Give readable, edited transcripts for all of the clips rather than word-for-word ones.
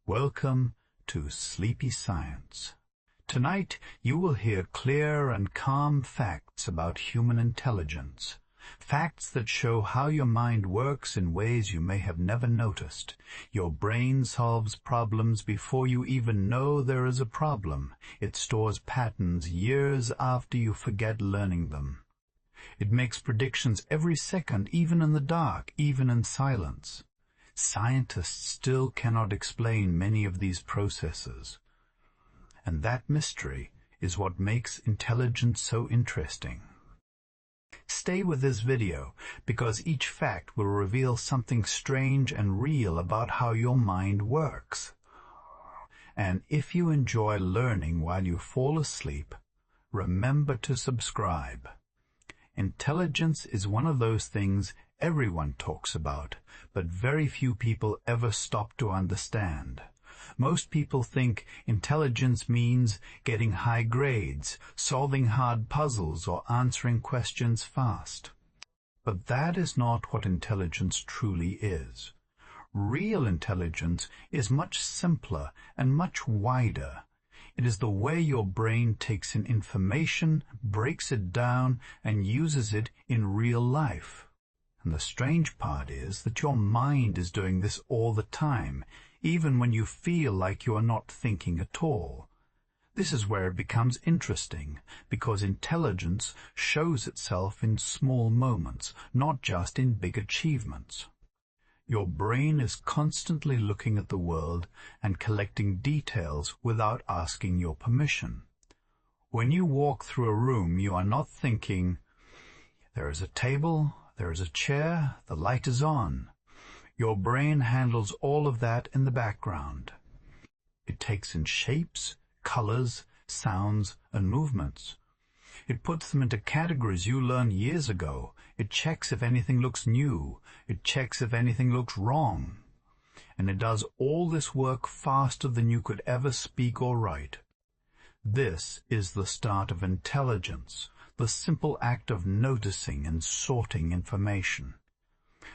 Welcome to Sleepy Science. Tonight you will hear clear and calm facts about human intelligence. Facts that show how your mind works in ways you may have never noticed. Your brain solves problems before you even know there is a problem. It stores patterns years after you forget learning them. It makes predictions every second, even in the dark, even in silence. Scientists still cannot explain many of these processes. And that mystery is what makes intelligence so interesting. Stay with this video, because each fact will reveal something strange and real about how your mind works. And if you enjoy learning while you fall asleep, remember to subscribe. Intelligence is one of those things everyone talks about, but very few people ever stop to understand. Most people think intelligence means getting high grades, solving hard puzzles, or answering questions fast. But that is not what intelligence truly is. Real intelligence is much simpler and much wider. It is the way your brain takes in information, breaks it down, and uses it in real life. And the strange part is that your mind is doing this all the time, even when you feel like you are not thinking at all. This is where it becomes interesting, because intelligence shows itself in small moments, not just in big achievements. Your brain is constantly looking at the world and collecting details without asking your permission. When you walk through a room, you are not thinking, "There is a table, there is a chair, the light is on." Your brain handles all of that in the background. It takes in shapes, colors, sounds, and movements. It puts them into categories you learned years ago. It checks if anything looks new. It checks if anything looks wrong. And it does all this work faster than you could ever speak or write. This is the start of intelligence, the simple act of noticing and sorting information.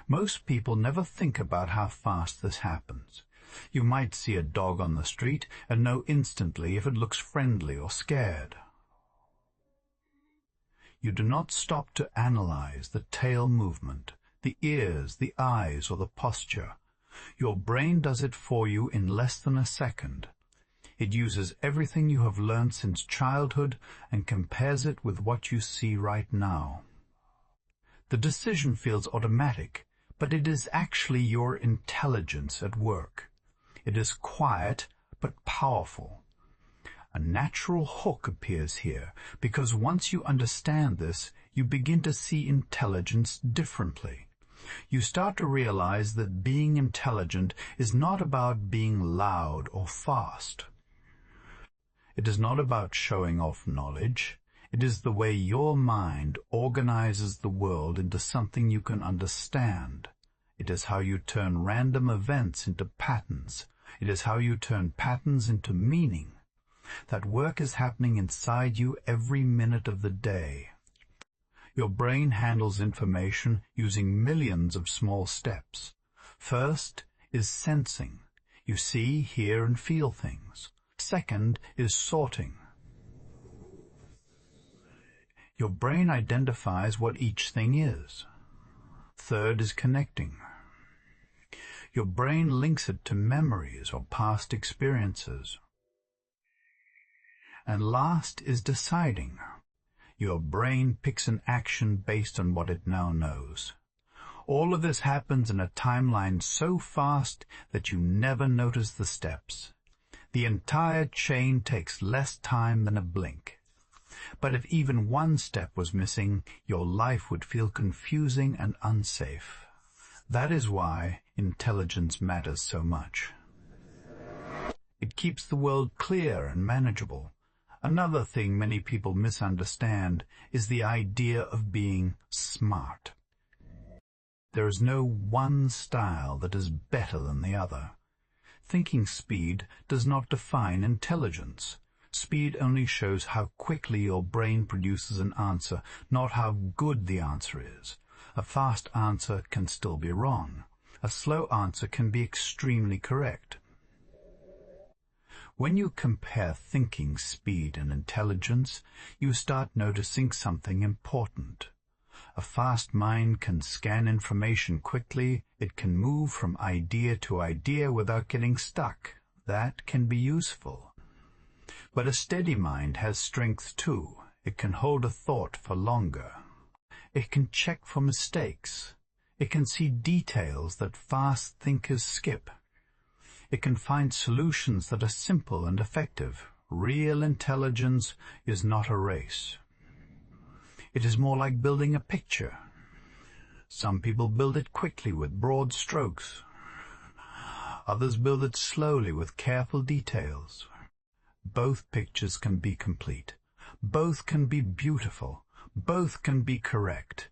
Most people never think about how fast this happens. You might see a dog on the street and know instantly if it looks friendly or scared. You do not stop to analyze the tail movement, the ears, the eyes, or the posture. Your brain does it for you in less than a second. It uses everything you have learned since childhood and compares it with what you see right now. The decision feels automatic, but it is actually your intelligence at work. It is quiet but powerful. A natural hook appears here, because once you understand this, you begin to see intelligence differently. You start to realize that being intelligent is not about being loud or fast. It is not about showing off knowledge. It is the way your mind organizes the world into something you can understand. It is how you turn random events into patterns. It is how you turn patterns into meaning. That work is happening inside you every minute of the day. Your brain handles information using millions of small steps. First is sensing. You see, hear, and feel things. Second is sorting. Your brain identifies what each thing is. Third is connecting. Your brain links it to memories or past experiences. And last is deciding. Your brain picks an action based on what it now knows. All of this happens in a timeline so fast that you never notice the steps. The entire chain takes less time than a blink. But if even one step was missing, your life would feel confusing and unsafe. That is why intelligence matters so much. It keeps the world clear and manageable. Another thing many people misunderstand is the idea of being smart. There is no one style that is better than the other. Thinking speed does not define intelligence. Speed only shows how quickly your brain produces an answer, not how good the answer is. A fast answer can still be wrong. A slow answer can be extremely correct. When you compare thinking speed and intelligence, you start noticing something important. A fast mind can scan information quickly. It can move from idea to idea without getting stuck. That can be useful. But a steady mind has strength too. It can hold a thought for longer. It can check for mistakes. It can see details that fast thinkers skip. It can find solutions that are simple and effective. Real intelligence is not a race. It is more like building a picture. Some people build it quickly with broad strokes. Others build it slowly with careful details. Both pictures can be complete. Both can be beautiful. Both can be correct.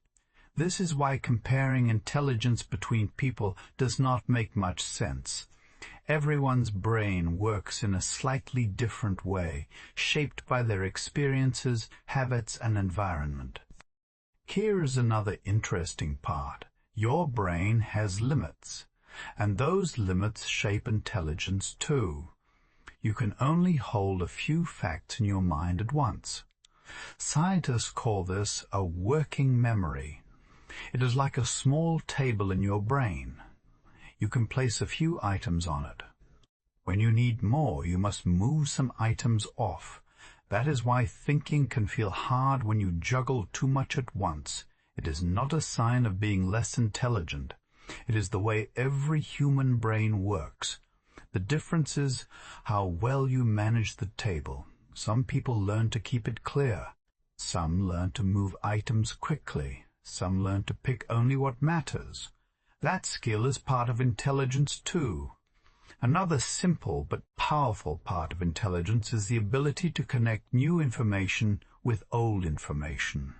This is why comparing intelligence between people does not make much sense. Everyone's brain works in a slightly different way, shaped by their experiences, habits, and environment. Here is another interesting part. Your brain has limits, and those limits shape intelligence too. You can only hold a few facts in your mind at once. Scientists call this a working memory. It is like a small table in your brain. You can place a few items on it. When you need more, you must move some items off. That is why thinking can feel hard when you juggle too much at once. It is not a sign of being less intelligent. It is the way every human brain works. The difference is how well you manage the table. Some people learn to keep it clear. Some learn to move items quickly. Some learn to pick only what matters. That skill is part of intelligence too. Another simple but powerful part of intelligence is the ability to connect new information with old information.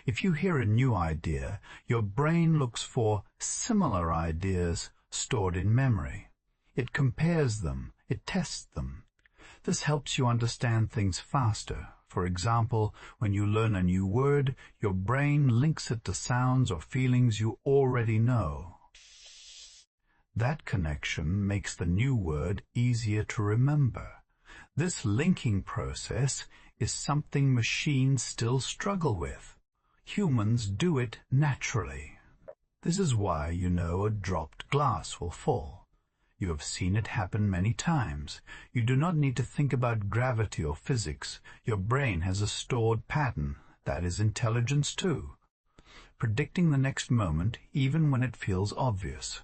If you hear a new idea, your brain looks for similar ideas stored in memory. It compares them. It tests them. This helps you understand things faster. For example, when you learn a new word, your brain links it to sounds or feelings you already know. That connection makes the new word easier to remember. This linking process is something machines still struggle with. Humans do it naturally. This is why you know a dropped glass will fall. You have seen it happen many times. You do not need to think about gravity or physics. Your brain has a stored pattern. That is intelligence too. Predicting the next moment, even when it feels obvious.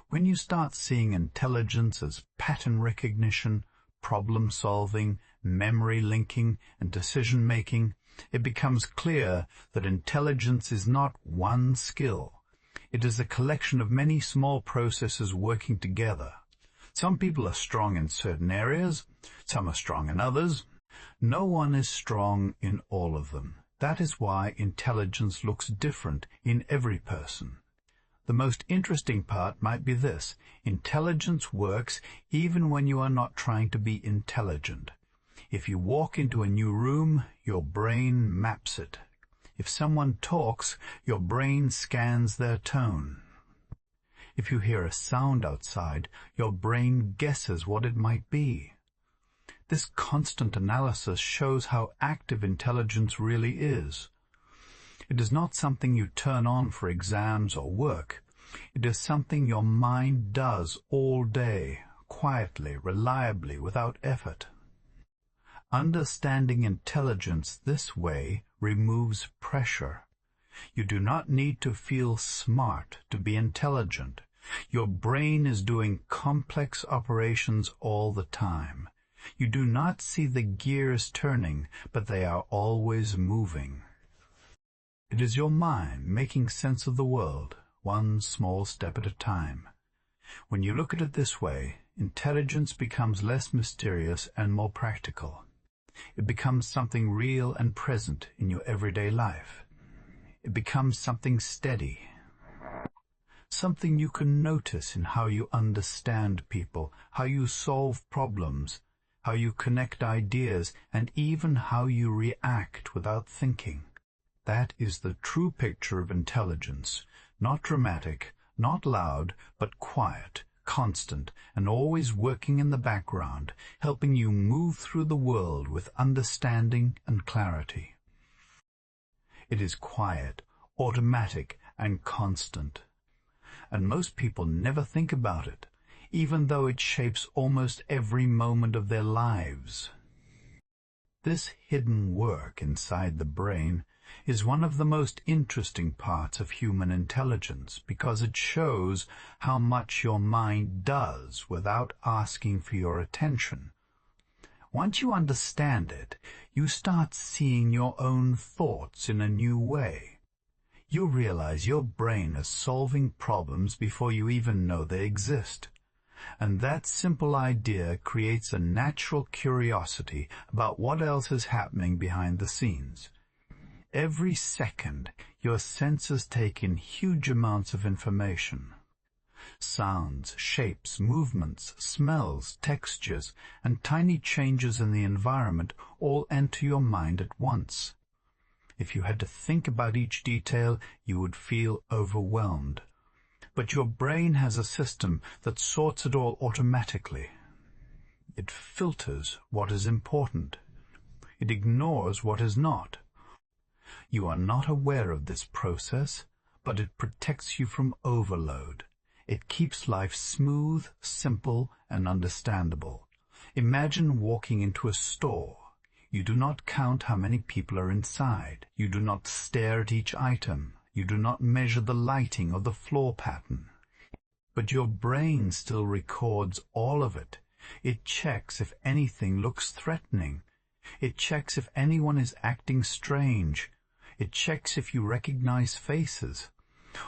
When you start seeing intelligence as pattern recognition, problem-solving, memory linking, and decision-making, it becomes clear that intelligence is not one skill. It is a collection of many small processes working together. Some people are strong in certain areas, some are strong in others. No one is strong in all of them. That is why intelligence looks different in every person. The most interesting part might be this: intelligence works even when you are not trying to be intelligent. If you walk into a new room, your brain maps it. If someone talks, your brain scans their tone. If you hear a sound outside, your brain guesses what it might be. This constant analysis shows how active intelligence really is. It is not something you turn on for exams or work. It is something your mind does all day, quietly, reliably, without effort. Understanding intelligence this way removes pressure. You do not need to feel smart to be intelligent. Your brain is doing complex operations all the time. You do not see the gears turning, but they are always moving. It is your mind making sense of the world, one small step at a time. When you look at it this way, intelligence becomes less mysterious and more practical. It becomes something real and present in your everyday life. It becomes something steady, something you can notice in how you understand people, how you solve problems, how you connect ideas, and even how you react without thinking. That is the true picture of intelligence, not dramatic, not loud, but quiet, constant and always working in the background, helping you move through the world with understanding and clarity. It is quiet, automatic, and constant. And most people never think about it, even though it shapes almost every moment of their lives. This hidden work inside the brain is one of the most interesting parts of human intelligence because it shows how much your mind does without asking for your attention. Once you understand it, you start seeing your own thoughts in a new way. You realize your brain is solving problems before you even know they exist. And that simple idea creates a natural curiosity about what else is happening behind the scenes. Every second, your senses take in huge amounts of information. Sounds, shapes, movements, smells, textures, and tiny changes in the environment all enter your mind at once. If you had to think about each detail, you would feel overwhelmed. But your brain has a system that sorts it all automatically. It filters what is important. It ignores what is not. You are not aware of this process, but it protects you from overload. It keeps life smooth, simple, and understandable. Imagine walking into a store. You do not count how many people are inside. You do not stare at each item. You do not measure the lighting or the floor pattern. But your brain still records all of it. It checks if anything looks threatening. It checks if anyone is acting strange. It checks if you recognize faces.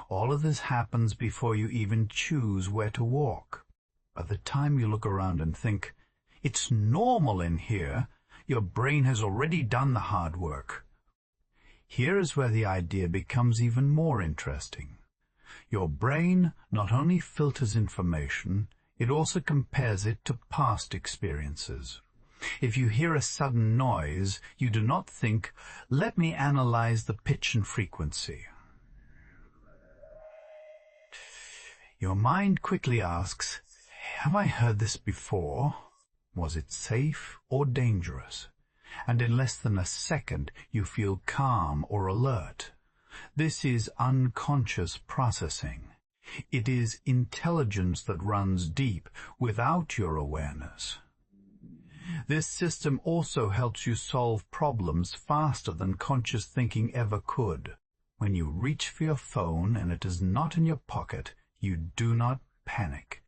All of this happens before you even choose where to walk. By the time you look around and think, "It's normal in here," your brain has already done the hard work. Here is where the idea becomes even more interesting. Your brain not only filters information, it also compares it to past experiences. If you hear a sudden noise, you do not think, "Let me analyze the pitch and frequency." Your mind quickly asks, "Have I heard this before? Was it safe or dangerous?" And in less than a second, you feel calm or alert. This is unconscious processing. It is intelligence that runs deep without your awareness. This system also helps you solve problems faster than conscious thinking ever could. When you reach for your phone and it is not in your pocket, you do not panic.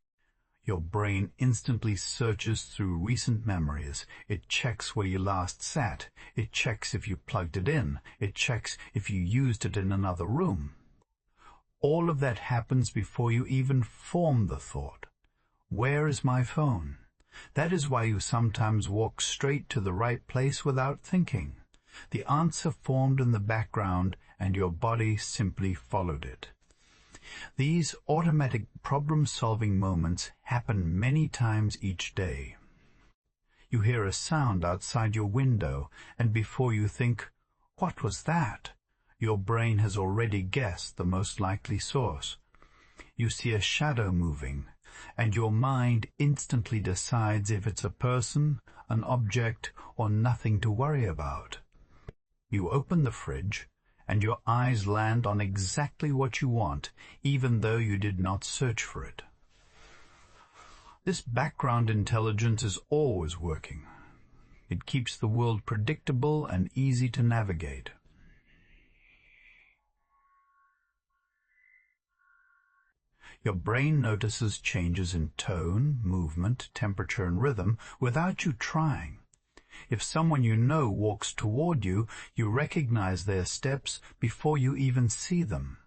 Your brain instantly searches through recent memories. It checks where you last sat. It checks if you plugged it in. It checks if you used it in another room. All of that happens before you even form the thought. Where is my phone? That is why you sometimes walk straight to the right place without thinking. The answer formed in the background, and your body simply followed it. These automatic problem-solving moments happen many times each day. You hear a sound outside your window, and before you think, "What was that?" your brain has already guessed the most likely source. You see a shadow moving, and your mind instantly decides if it's a person, an object, or nothing to worry about. You open the fridge, and your eyes land on exactly what you want, even though you did not search for it. This background intelligence is always working. It keeps the world predictable and easy to navigate. Your brain notices changes in tone, movement, temperature, and rhythm without you trying. If someone you know walks toward you, you recognize their steps before you even see them.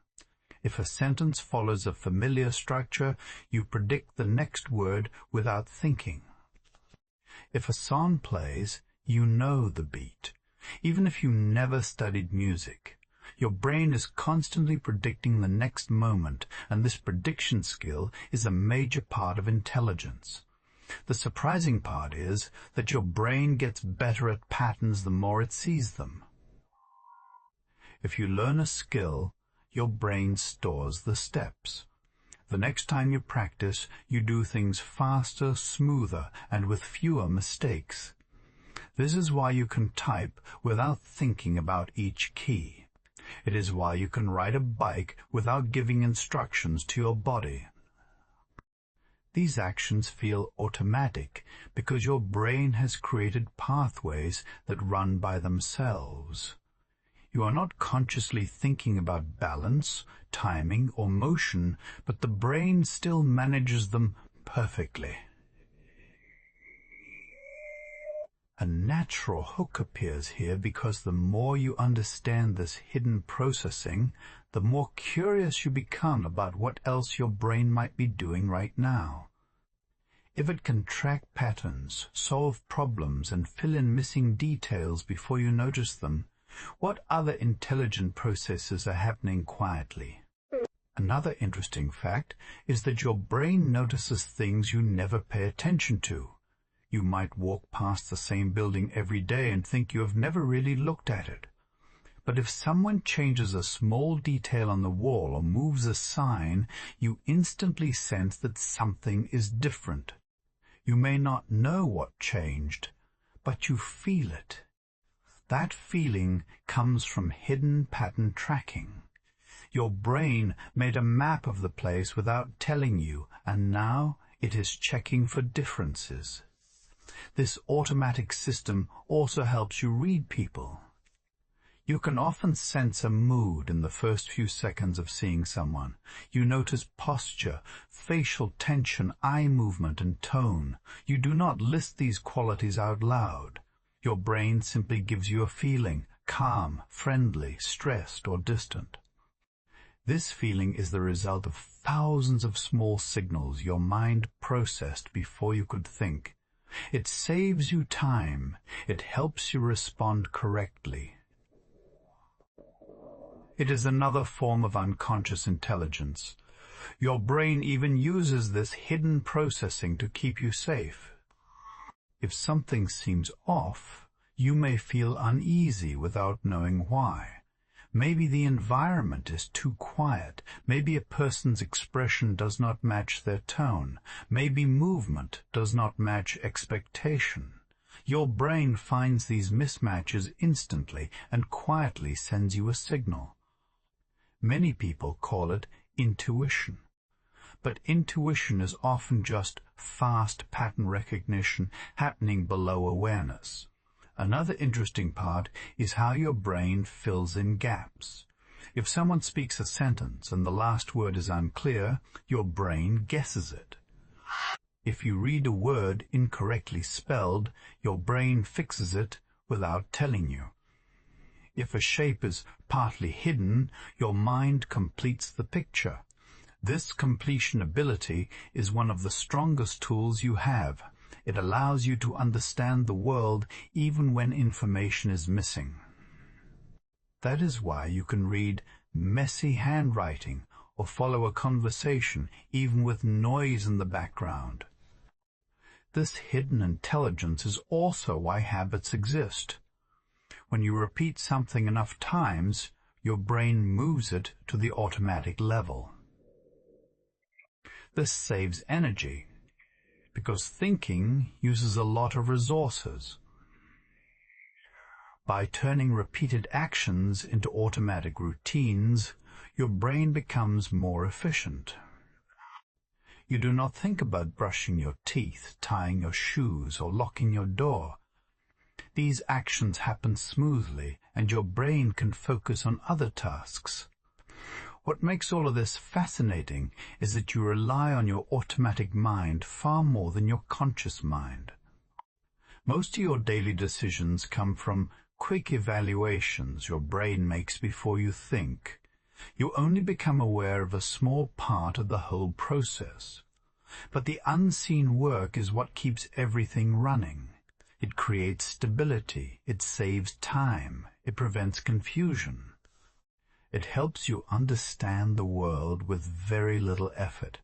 If a sentence follows a familiar structure, you predict the next word without thinking. If a song plays, you know the beat, even if you never studied music. Your brain is constantly predicting the next moment, and this prediction skill is a major part of intelligence. The surprising part is that your brain gets better at patterns the more it sees them. If you learn a skill, your brain stores the steps. The next time you practice, you do things faster, smoother, and with fewer mistakes. This is why you can type without thinking about each key. It is why you can ride a bike without giving instructions to your body. These actions feel automatic because your brain has created pathways that run by themselves. You are not consciously thinking about balance, timing, or motion, but the brain still manages them perfectly. A natural hook appears here because the more you understand this hidden processing, the more curious you become about what else your brain might be doing right now. If it can track patterns, solve problems, and fill in missing details before you notice them, what other intelligent processes are happening quietly? Another interesting fact is that your brain notices things you never pay attention to. You might walk past the same building every day and think you have never really looked at it. But if someone changes a small detail on the wall or moves a sign, you instantly sense that something is different. You may not know what changed, but you feel it. That feeling comes from hidden pattern tracking. Your brain made a map of the place without telling you, and now it is checking for differences. This automatic system also helps you read people. You can often sense a mood in the first few seconds of seeing someone. You notice posture, facial tension, eye movement, and tone. You do not list these qualities out loud. Your brain simply gives you a feeling, calm, friendly, stressed, or distant. This feeling is the result of thousands of small signals your mind processed before you could think. It saves you time. It helps you respond correctly. It is another form of unconscious intelligence. Your brain even uses this hidden processing to keep you safe. If something seems off, you may feel uneasy without knowing why. Maybe the environment is too quiet. Maybe a person's expression does not match their tone. Maybe movement does not match expectation. Your brain finds these mismatches instantly and quietly sends you a signal. Many people call it intuition. But intuition is often just fast pattern recognition happening below awareness. Another interesting part is how your brain fills in gaps. If someone speaks a sentence and the last word is unclear, your brain guesses it. If you read a word incorrectly spelled, your brain fixes it without telling you. If a shape is partly hidden, your mind completes the picture. This completion ability is one of the strongest tools you have. It allows you to understand the world even when information is missing. That is why you can read messy handwriting or follow a conversation even with noise in the background. This hidden intelligence is also why habits exist. When you repeat something enough times, your brain moves it to the automatic level. This saves energy, because thinking uses a lot of resources. By turning repeated actions into automatic routines, your brain becomes more efficient. You do not think about brushing your teeth, tying your shoes, or locking your door. These actions happen smoothly, and your brain can focus on other tasks. What makes all of this fascinating is that you rely on your automatic mind far more than your conscious mind. Most of your daily decisions come from quick evaluations your brain makes before you think. You only become aware of a small part of the whole process. But the unseen work is what keeps everything running. It creates stability, it saves time, it prevents confusion. It helps you understand the world with very little effort.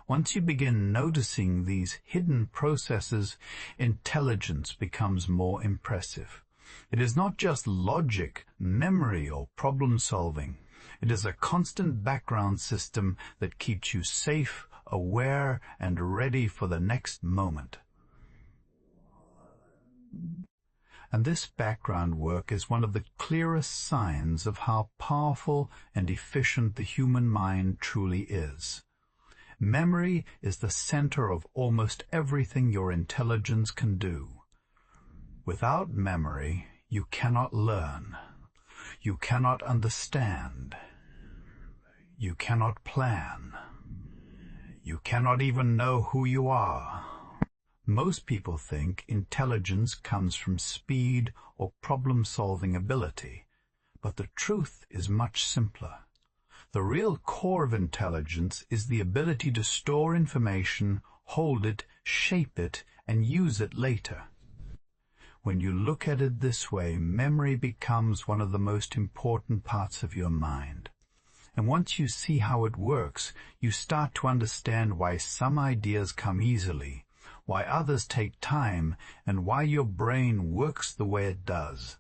Once you begin noticing these hidden processes, intelligence becomes more impressive. It is not just logic, memory, or problem-solving. It is a constant background system that keeps you safe, aware, and ready for the next moment. And this background work is one of the clearest signs of how powerful and efficient the human mind truly is. Memory is the center of almost everything your intelligence can do. Without memory, you cannot learn. You cannot understand. You cannot plan. You cannot even know who you are. Most people think intelligence comes from speed or problem-solving ability, but the truth is much simpler. The real core of intelligence is the ability to store information, hold it, shape it, and use it later. When you look at it this way, memory becomes one of the most important parts of your mind. And once you see how it works, you start to understand why some ideas come easily, why others take time, and why your brain works the way it does.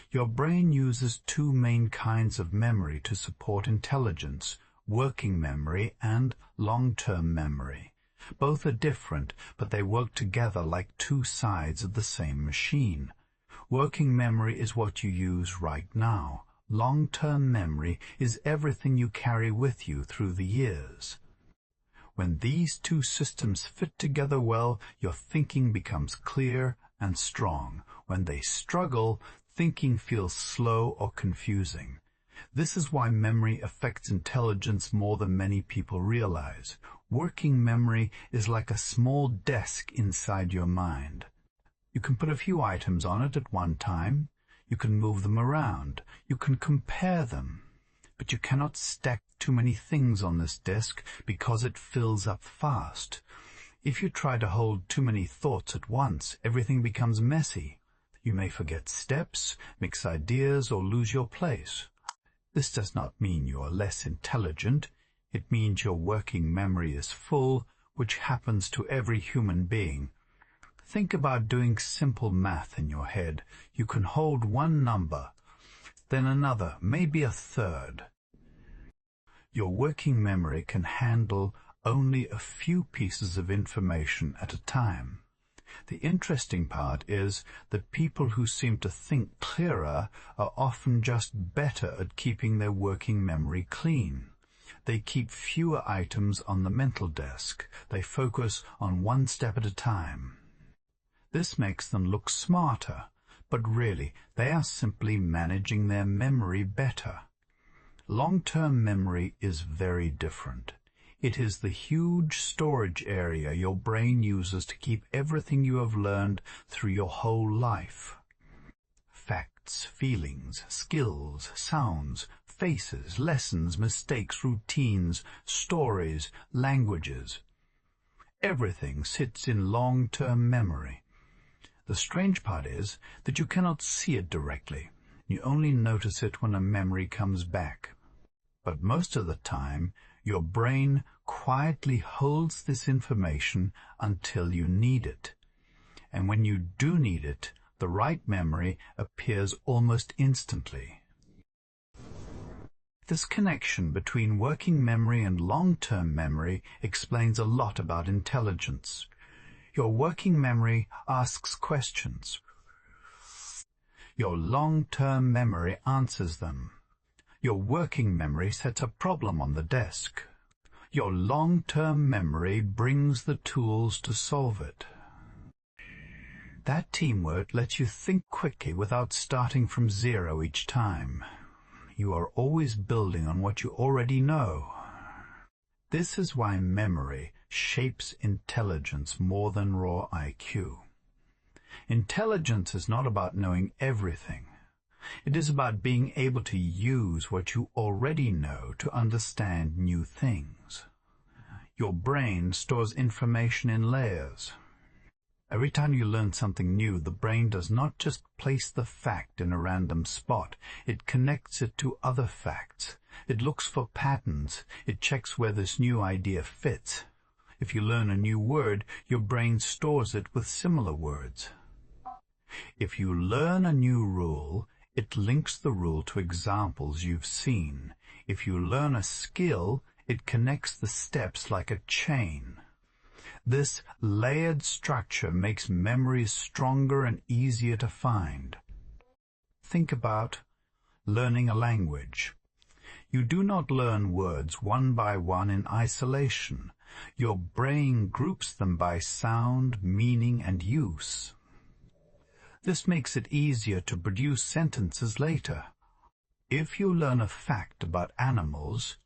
Your brain uses two main kinds of memory to support intelligence: working memory and long-term memory. Both are different, but they work together like two sides of the same machine. Working memory is what you use right now. Long-term memory is everything you carry with you through the years. When these two systems fit together well, your thinking becomes clear and strong. When they struggle, thinking feels slow or confusing. This is why memory affects intelligence more than many people realize. Working memory is like a small desk inside your mind. You can put a few items on it at one time. You can move them around. You can compare them. But you cannot stack too many things on this desk because it fills up fast. If you try to hold too many thoughts at once, everything becomes messy. You may forget steps, mix ideas, or lose your place. This does not mean you are less intelligent. It means your working memory is full, which happens to every human being. Think about doing simple math in your head. You can hold one number, then another, maybe a third. Your working memory can handle only a few pieces of information at a time. The interesting part is that people who seem to think clearer are often just better at keeping their working memory clean. They keep fewer items on the mental desk. They focus on one step at a time. This makes them look smarter, but really they are simply managing their memory better. Long-term memory is very different. It is the huge storage area your brain uses to keep everything you have learned through your whole life. Facts, feelings, skills, sounds, faces, lessons, mistakes, routines, stories, languages. Everything sits in long-term memory. The strange part is that you cannot see it directly. You only notice it when a memory comes back. But most of the time, your brain quietly holds this information until you need it. And when you do need it, the right memory appears almost instantly. This connection between working memory and long-term memory explains a lot about intelligence. Your working memory asks questions. Your long-term memory answers them. Your working memory sets a problem on the desk. Your long-term memory brings the tools to solve it. That teamwork lets you think quickly without starting from zero each time. You are always building on what you already know. This is why memory shapes intelligence more than raw IQ. Intelligence is not about knowing everything. It is about being able to use what you already know to understand new things. Your brain stores information in layers. Every time you learn something new, the brain does not just place the fact in a random spot. It connects it to other facts. It looks for patterns. It checks where this new idea fits. If you learn a new word, your brain stores it with similar words. If you learn a new rule, it links the rule to examples you've seen. If you learn a skill, it connects the steps like a chain. This layered structure makes memories stronger and easier to find. Think about learning a language. You do not learn words one by one in isolation. Your brain groups them by sound, meaning, and use. This makes it easier to produce sentences later. If you learn a fact about animals,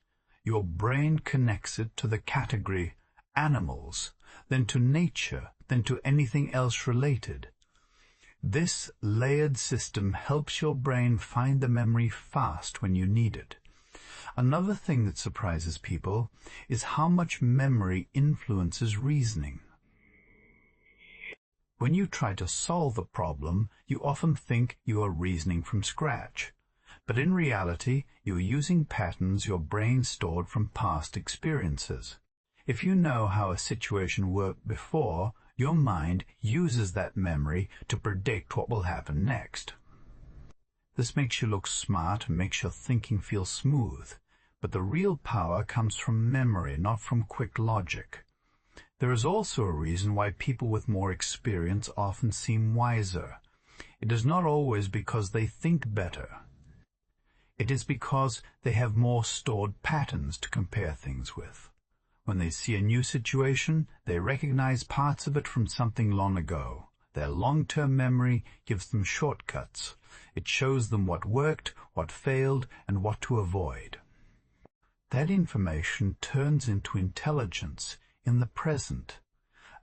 your brain connects it to the category animals, then to nature, then to anything else related. This layered system helps your brain find the memory fast when you need it. Another thing that surprises people is how much memory influences reasoning. When you try to solve a problem, you often think you are reasoning from scratch. But in reality, you're using patterns your brain stored from past experiences. If you know how a situation worked before, your mind uses that memory to predict what will happen next. This makes you look smart and makes your thinking feel smooth. But the real power comes from memory, not from quick logic. There is also a reason why people with more experience often seem wiser. It is not always because they think better. It is because they have more stored patterns to compare things with. When they see a new situation, they recognize parts of it from something long ago. Their long-term memory gives them shortcuts. It shows them what worked, what failed, and what to avoid. That information turns into intelligence in the present.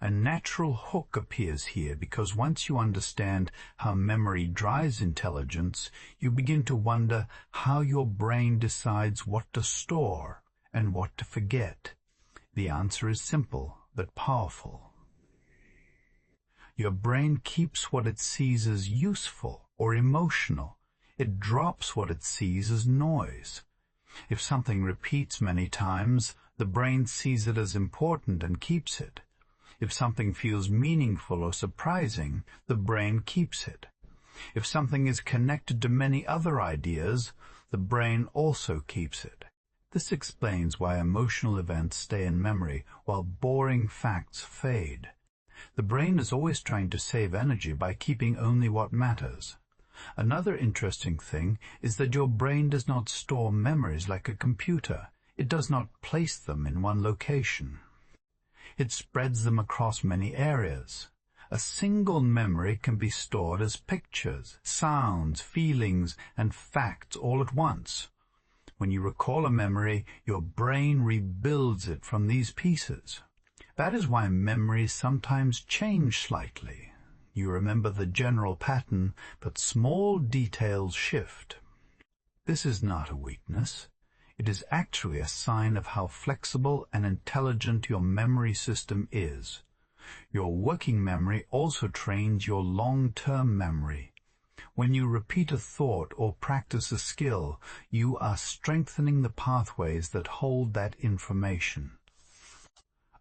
A natural hook appears here because once you understand how memory drives intelligence, you begin to wonder how your brain decides what to store and what to forget. The answer is simple but powerful. Your brain keeps what it sees as useful or emotional. It drops what it sees as noise. If something repeats many times, the brain sees it as important and keeps it. If something feels meaningful or surprising, the brain keeps it. If something is connected to many other ideas, the brain also keeps it. This explains why emotional events stay in memory while boring facts fade. The brain is always trying to save energy by keeping only what matters. Another interesting thing is that your brain does not store memories like a computer. It does not place them in one location. It spreads them across many areas. A single memory can be stored as pictures, sounds, feelings, and facts all at once. When you recall a memory, your brain rebuilds it from these pieces. That is why memories sometimes change slightly. You remember the general pattern, but small details shift. This is not a weakness. It is actually a sign of how flexible and intelligent your memory system is. Your working memory also trains your long-term memory. When you repeat a thought or practice a skill, you are strengthening the pathways that hold that information.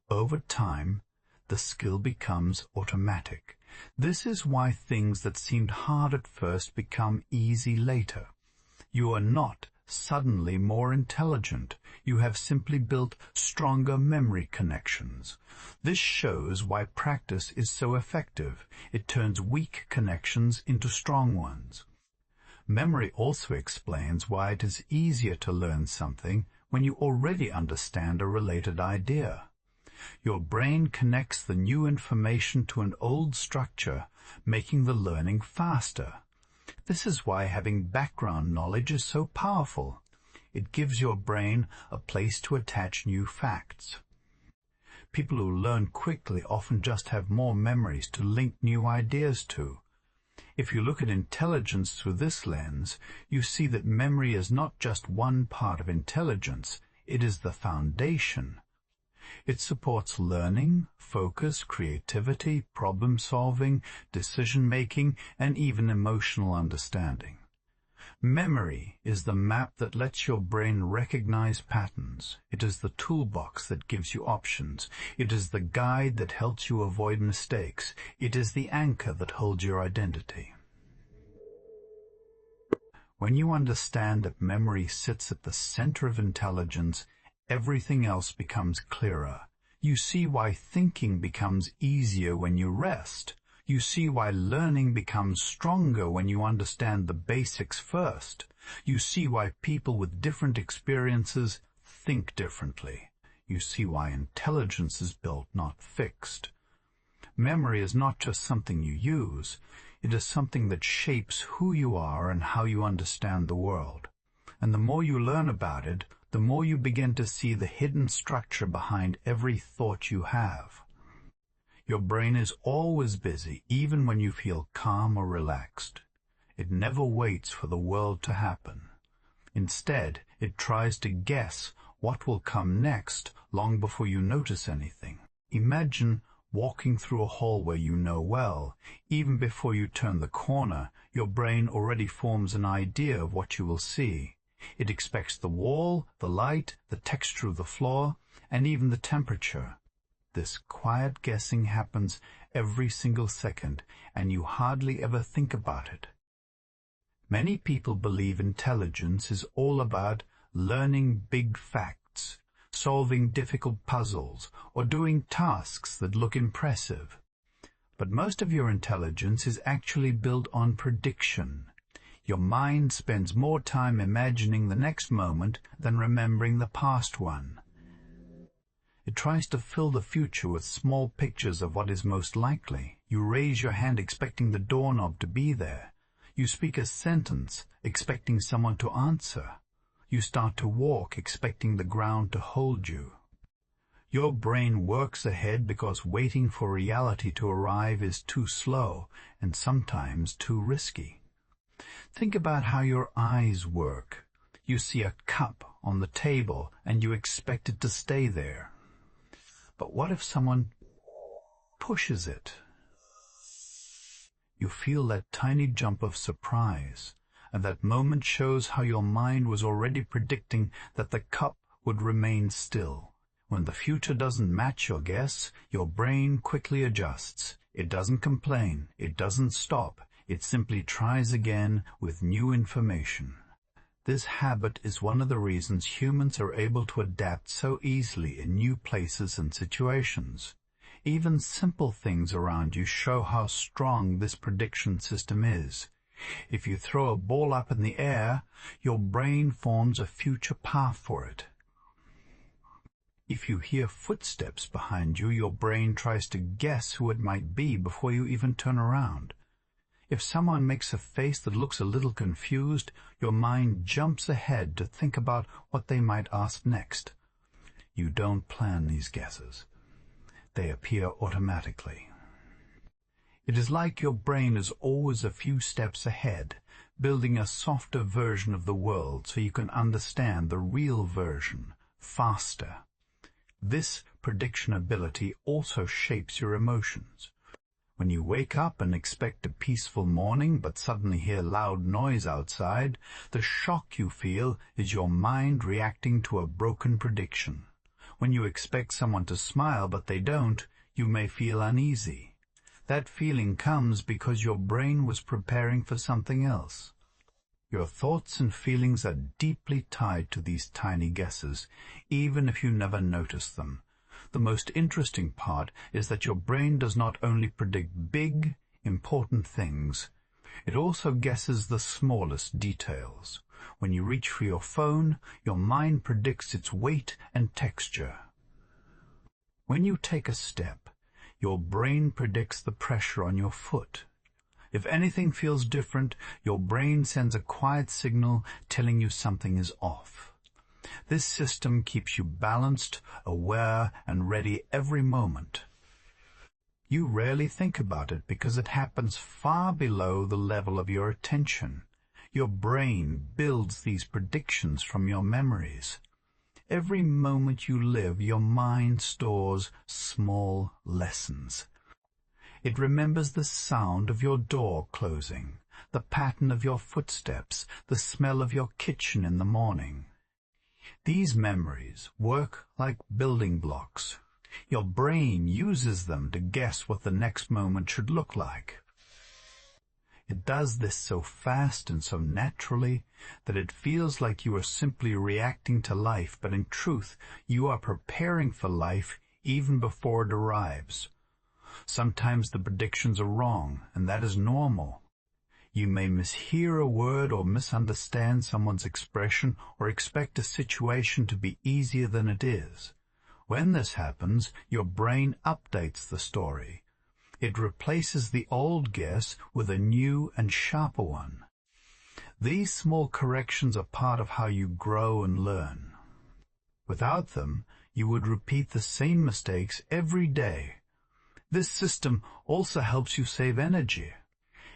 Over time, the skill becomes automatic. This is why things that seemed hard at first become easy later. You are not suddenly more intelligent. You have simply built stronger memory connections. This shows why practice is so effective. It turns weak connections into strong ones. Memory also explains why it is easier to learn something when you already understand a related idea. Your brain connects the new information to an old structure, making the learning faster. This is why having background knowledge is so powerful. It gives your brain a place to attach new facts. People who learn quickly often just have more memories to link new ideas to. If you look at intelligence through this lens, you see that memory is not just one part of intelligence, it is the foundation. It supports learning, focus, creativity, problem-solving, decision-making, and even emotional understanding. Memory is the map that lets your brain recognize patterns. It is the toolbox that gives you options. It is the guide that helps you avoid mistakes. It is the anchor that holds your identity. When you understand that memory sits at the center of intelligence, everything else becomes clearer. You see why thinking becomes easier when you rest. You see why learning becomes stronger when you understand the basics first. You see why people with different experiences think differently. You see why intelligence is built, not fixed. Memory is not just something you use. It is something that shapes who you are and how you understand the world. And the more you learn about it, the more you begin to see the hidden structure behind every thought you have. Your brain is always busy, even when you feel calm or relaxed. It never waits for the world to happen. Instead, it tries to guess what will come next long before you notice anything. Imagine walking through a hallway you know well. Even before you turn the corner, your brain already forms an idea of what you will see. It expects the wall, the light, the texture of the floor, and even the temperature. This quiet guessing happens every single second, and you hardly ever think about it. Many people believe intelligence is all about learning big facts, solving difficult puzzles, or doing tasks that look impressive. But most of your intelligence is actually built on prediction. Your mind spends more time imagining the next moment than remembering the past one. It tries to fill the future with small pictures of what is most likely. You raise your hand expecting the doorknob to be there. You speak a sentence expecting someone to answer. You start to walk expecting the ground to hold you. Your brain works ahead because waiting for reality to arrive is too slow and sometimes too risky. Think about how your eyes work. You see a cup on the table and you expect it to stay there. But what if someone pushes it? You feel that tiny jump of surprise, and that moment shows how your mind was already predicting that the cup would remain still. When the future doesn't match your guess, your brain quickly adjusts. It doesn't complain, it doesn't stop, it simply tries again with new information. This habit is one of the reasons humans are able to adapt so easily in new places and situations. Even simple things around you show how strong this prediction system is. If you throw a ball up in the air, your brain forms a future path for it. If you hear footsteps behind you, your brain tries to guess who it might be before you even turn around. If someone makes a face that looks a little confused, your mind jumps ahead to think about what they might ask next. You don't plan these guesses. They appear automatically. It is like your brain is always a few steps ahead, building a softer version of the world so you can understand the real version faster. This prediction ability also shapes your emotions. When you wake up and expect a peaceful morning but suddenly hear loud noise outside, the shock you feel is your mind reacting to a broken prediction. When you expect someone to smile but they don't, you may feel uneasy. That feeling comes because your brain was preparing for something else. Your thoughts and feelings are deeply tied to these tiny guesses, even if you never notice them. The most interesting part is that your brain does not only predict big, important things, it also guesses the smallest details. When you reach for your phone, your mind predicts its weight and texture. When you take a step, your brain predicts the pressure on your foot. If anything feels different, your brain sends a quiet signal telling you something is off. This system keeps you balanced, aware, and ready every moment. You rarely think about it because it happens far below the level of your attention. Your brain builds these predictions from your memories. Every moment you live, your mind stores small lessons. It remembers the sound of your door closing, the pattern of your footsteps, the smell of your kitchen in the morning. These memories work like building blocks. Your brain uses them to guess what the next moment should look like. It does this so fast and so naturally that it feels like you are simply reacting to life, but in truth, you are preparing for life even before it arrives. Sometimes the predictions are wrong, and that is normal. You may mishear a word or misunderstand someone's expression or expect a situation to be easier than it is. When this happens, your brain updates the story. It replaces the old guess with a new and sharper one. These small corrections are part of how you grow and learn. Without them, you would repeat the same mistakes every day. This system also helps you save energy.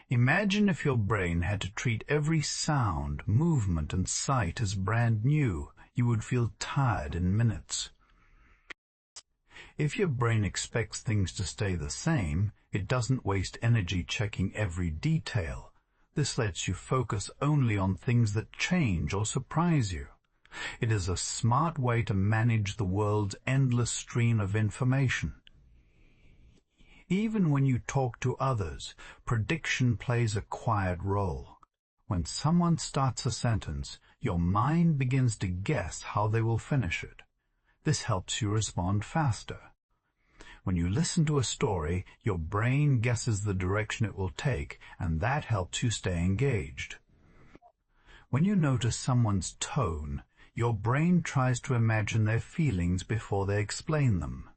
Imagine if your brain had to treat every sound, movement, and sight as brand new. You would feel tired in minutes. If your brain expects things to stay the same, it doesn't waste energy checking every detail. This lets you focus only on things that change or surprise you. It is a smart way to manage the world's endless stream of information. Even when you talk to others, prediction plays a quiet role. When someone starts a sentence, your mind begins to guess how they will finish it. This helps you respond faster. When you listen to a story, your brain guesses the direction it will take, and that helps you stay engaged. When you notice someone's tone, your brain tries to imagine their feelings before they explain them.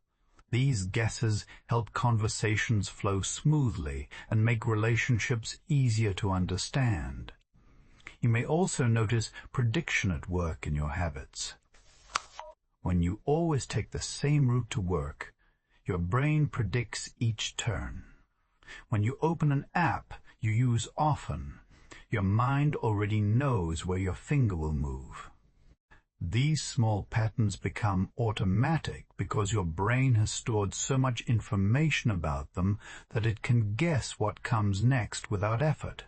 These guesses help conversations flow smoothly and make relationships easier to understand. You may also notice prediction at work in your habits. When you always take the same route to work, your brain predicts each turn. When you open an app you use often, your mind already knows where your finger will move. These small patterns become automatic because your brain has stored so much information about them that it can guess what comes next without effort.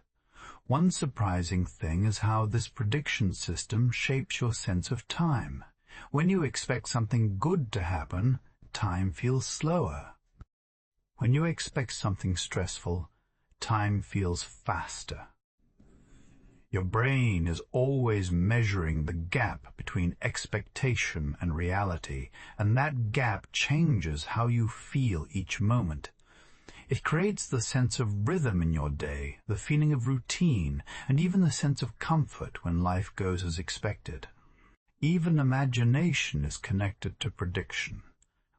One surprising thing is how this prediction system shapes your sense of time. When you expect something good to happen, time feels slower. When you expect something stressful, time feels faster. Your brain is always measuring the gap between expectation and reality, and that gap changes how you feel each moment. It creates the sense of rhythm in your day, the feeling of routine, and even the sense of comfort when life goes as expected. Even imagination is connected to prediction.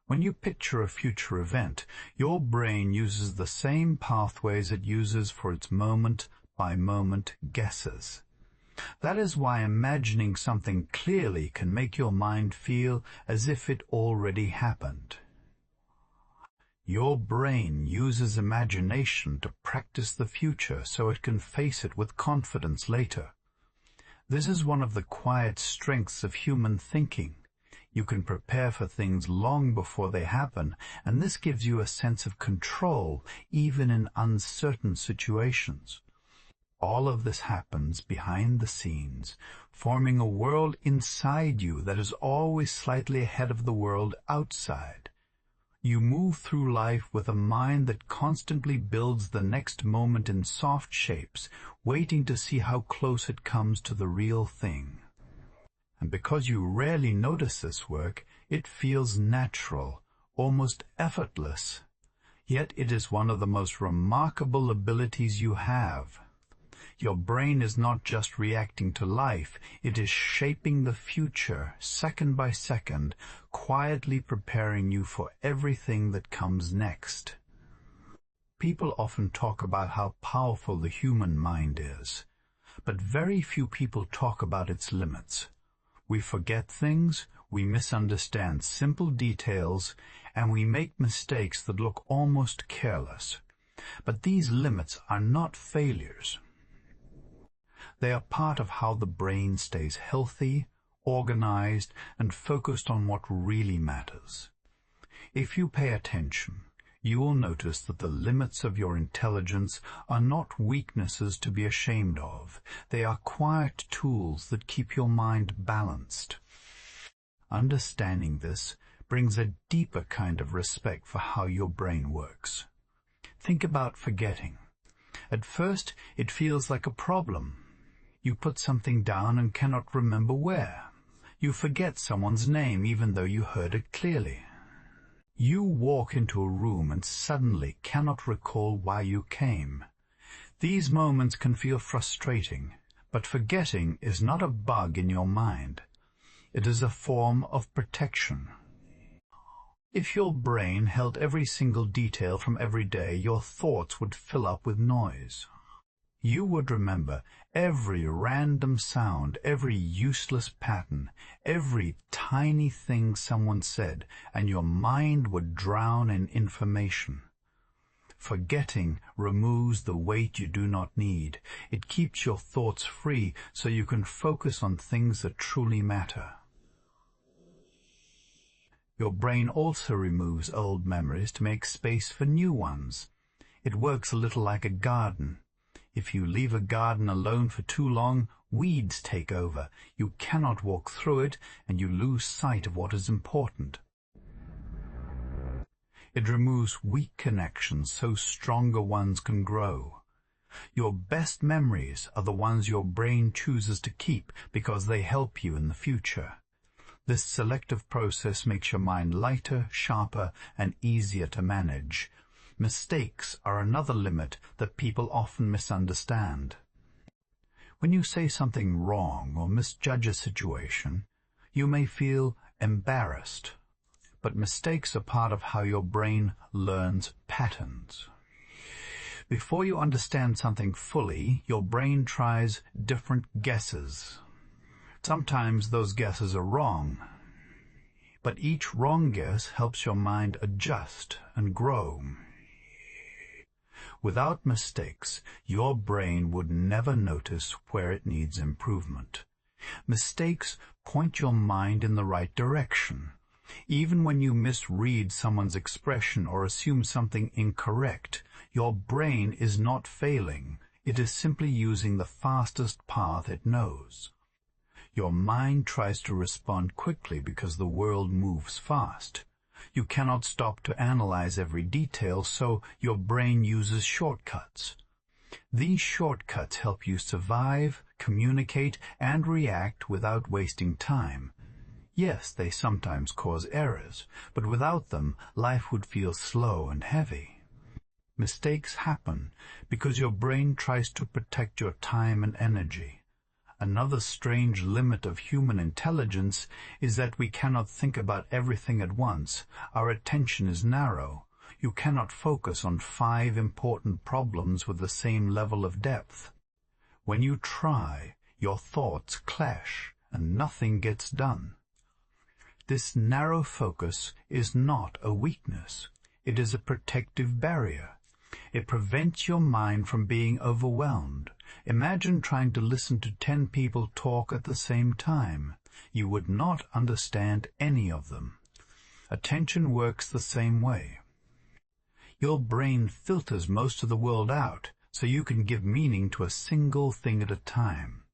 When you picture a future event, your brain uses the same pathways it uses for its moment-by-moment guesses. That is why imagining something clearly can make your mind feel as if it already happened. Your brain uses imagination to practice the future so it can face it with confidence later. This is one of the quiet strengths of human thinking. You can prepare for things long before they happen, and this gives you a sense of control even in uncertain situations. All of this happens behind the scenes, forming a world inside you that is always slightly ahead of the world outside. You move through life with a mind that constantly builds the next moment in soft shapes, waiting to see how close it comes to the real thing. And because you rarely notice this work, it feels natural, almost effortless. Yet it is one of the most remarkable abilities you have. Your brain is not just reacting to life, it is shaping the future, second by second, quietly preparing you for everything that comes next. People often talk about how powerful the human mind is, but very few people talk about its limits. We forget things, we misunderstand simple details, and we make mistakes that look almost careless. But these limits are not failures. They are part of how the brain stays healthy, organized, and focused on what really matters. If you pay attention, you will notice that the limits of your intelligence are not weaknesses to be ashamed of. They are quiet tools that keep your mind balanced. Understanding this brings a deeper kind of respect for how your brain works. Think about forgetting. At first, it feels like a problem. You put something down and cannot remember where. You forget someone's name even though you heard it clearly. You walk into a room and suddenly cannot recall why you came. These moments can feel frustrating, but forgetting is not a bug in your mind. It is a form of protection. If your brain held every single detail from every day, your thoughts would fill up with noise. You would remember every random sound, every useless pattern, every tiny thing someone said, and your mind would drown in information. Forgetting removes the weight you do not need. It keeps your thoughts free so you can focus on things that truly matter. Your brain also removes old memories to make space for new ones. It works a little like a garden. If you leave a garden alone for too long, weeds take over. You cannot walk through it, and you lose sight of what is important. It removes weak connections so stronger ones can grow. Your best memories are the ones your brain chooses to keep because they help you in the future. This selective process makes your mind lighter, sharper, and easier to manage. Mistakes are another limit that people often misunderstand. When you say something wrong or misjudge a situation, you may feel embarrassed. But mistakes are part of how your brain learns patterns. Before you understand something fully, your brain tries different guesses. Sometimes those guesses are wrong, but each wrong guess helps your mind adjust and grow. Without mistakes, your brain would never notice where it needs improvement. Mistakes point your mind in the right direction. Even when you misread someone's expression or assume something incorrect, your brain is not failing. It is simply using the fastest path it knows. Your mind tries to respond quickly because the world moves fast. You cannot stop to analyze every detail, so your brain uses shortcuts. These shortcuts help you survive, communicate, and react without wasting time. Yes, they sometimes cause errors, but without them, life would feel slow and heavy. Mistakes happen because your brain tries to protect your time and energy. Another strange limit of human intelligence is that we cannot think about everything at once. Our attention is narrow. You cannot focus on 5 important problems with the same level of depth. When you try, your thoughts clash and nothing gets done. This narrow focus is not a weakness. It is a protective barrier. It prevents your mind from being overwhelmed. Imagine trying to listen to 10 people talk at the same time. You would not understand any of them. Attention works the same way. Your brain filters most of the world out, so you can give meaning to a single thing at a time.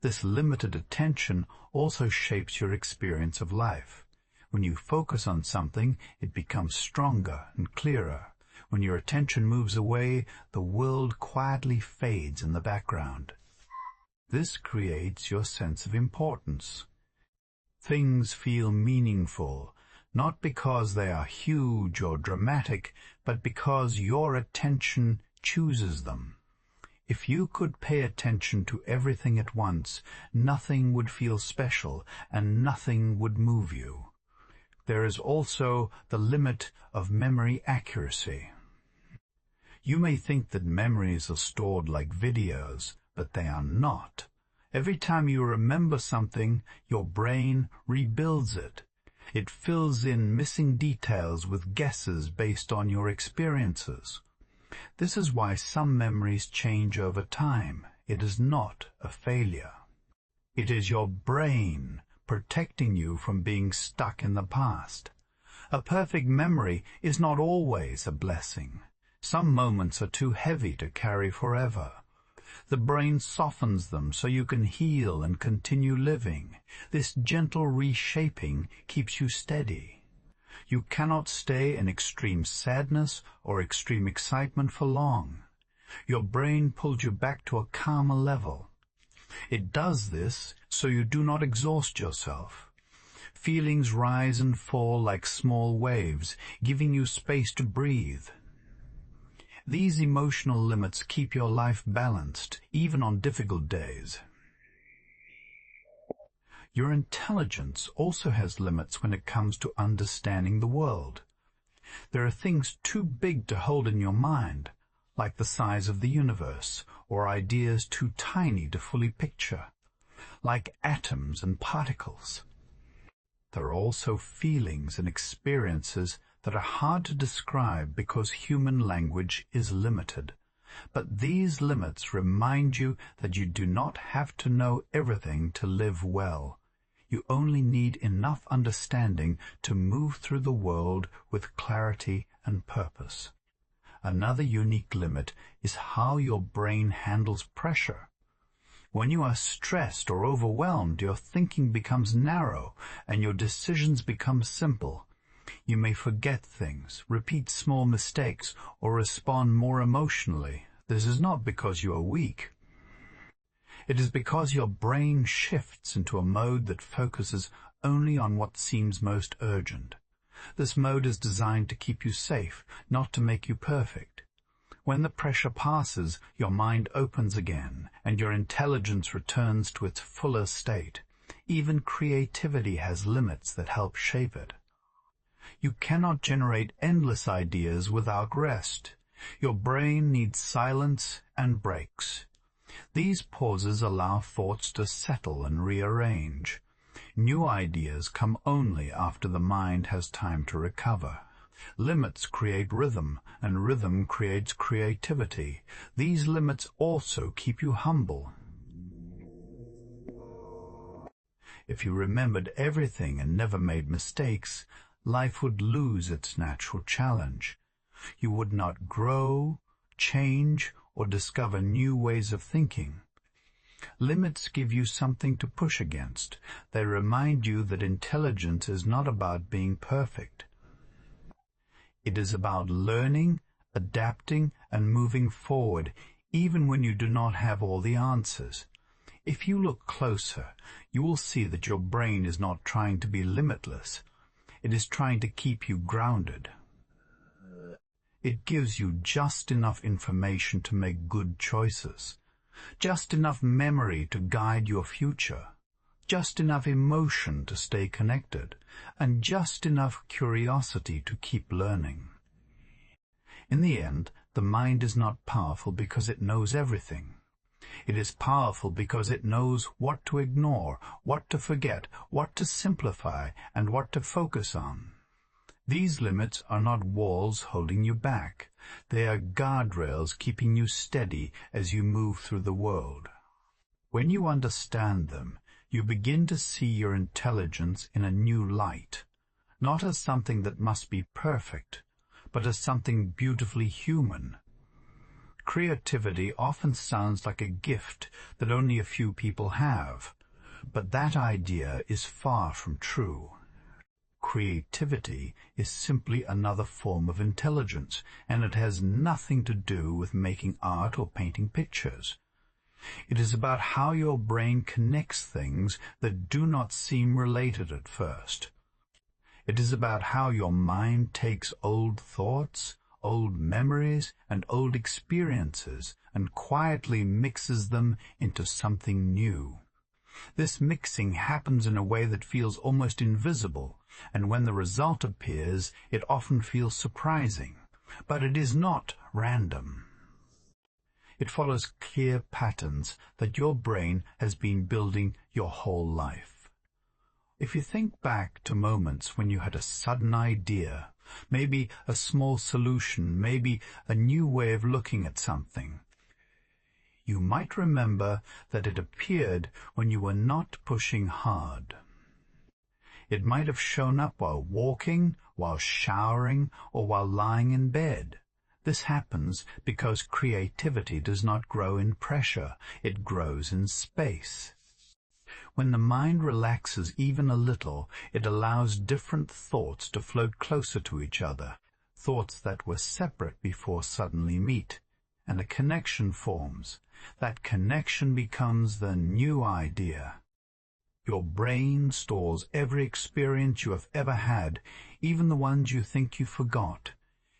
This limited attention also shapes your experience of life. When you focus on something, it becomes stronger and clearer. When your attention moves away, the world quietly fades in the background. This creates your sense of importance. Things feel meaningful, not because they are huge or dramatic, but because your attention chooses them. If you could pay attention to everything at once, nothing would feel special and nothing would move you. There is also the limit of memory accuracy. You may think that memories are stored like videos, but they are not. Every time you remember something, your brain rebuilds it. It fills in missing details with guesses based on your experiences. This is why some memories change over time. It is not a failure. It is your brain protecting you from being stuck in the past. A perfect memory is not always a blessing. Some moments are too heavy to carry forever. The brain softens them so you can heal and continue living. This gentle reshaping keeps you steady. You cannot stay in extreme sadness or extreme excitement for long. Your brain pulls you back to a calmer level. It does this so you do not exhaust yourself. Feelings rise and fall like small waves, giving you space to breathe. These emotional limits keep your life balanced, even on difficult days. Your intelligence also has limits when it comes to understanding the world. There are things too big to hold in your mind, like the size of the universe, or ideas too tiny to fully picture, like atoms and particles. There are also feelings and experiences that are hard to describe because human language is limited. But these limits remind you that you do not have to know everything to live well. You only need enough understanding to move through the world with clarity and purpose. Another unique limit is how your brain handles pressure. When you are stressed or overwhelmed, your thinking becomes narrow and your decisions become simple. You may forget things, repeat small mistakes, or respond more emotionally. This is not because you are weak. It is because your brain shifts into a mode that focuses only on what seems most urgent. This mode is designed to keep you safe, not to make you perfect. When the pressure passes, your mind opens again, and your intelligence returns to its fuller state. Even creativity has limits that help shape it. You cannot generate endless ideas without rest. Your brain needs silence and breaks. These pauses allow thoughts to settle and rearrange. New ideas come only after the mind has time to recover. Limits create rhythm, and rhythm creates creativity. These limits also keep you humble. If you remembered everything and never made mistakes, life would lose its natural challenge. You would not grow, change, or discover new ways of thinking. Limits give you something to push against. They remind you that intelligence is not about being perfect. It is about learning, adapting, and moving forward, even when you do not have all the answers. If you look closer, you will see that your brain is not trying to be limitless. It is trying to keep you grounded. It gives you just enough information to make good choices, just enough memory to guide your future, just enough emotion to stay connected, and just enough curiosity to keep learning. In the end, the mind is not powerful because it knows everything. It is powerful because it knows what to ignore, what to forget, what to simplify, and what to focus on. These limits are not walls holding you back. They are guardrails keeping you steady as you move through the world. When you understand them, you begin to see your intelligence in a new light, not as something that must be perfect, but as something beautifully human. Creativity often sounds like a gift that only a few people have, but that idea is far from true. Creativity is simply another form of intelligence, and it has nothing to do with making art or painting pictures. It is about how your brain connects things that do not seem related at first. It is about how your mind takes old thoughts, old memories, and old experiences and quietly mixes them into something new. This mixing happens in a way that feels almost invisible, and when the result appears, it often feels surprising. But it is not random. It follows clear patterns that your brain has been building your whole life. If you think back to moments when you had a sudden idea, maybe a small solution, maybe a new way of looking at something, you might remember that it appeared when you were not pushing hard. It might have shown up while walking, while showering, or while lying in bed. This happens because creativity does not grow in pressure, it grows in space. When the mind relaxes even a little, it allows different thoughts to float closer to each other, thoughts that were separate before suddenly meet. and a connection forms. That connection becomes the new idea. Your brain stores every experience you have ever had, even the ones you think you forgot.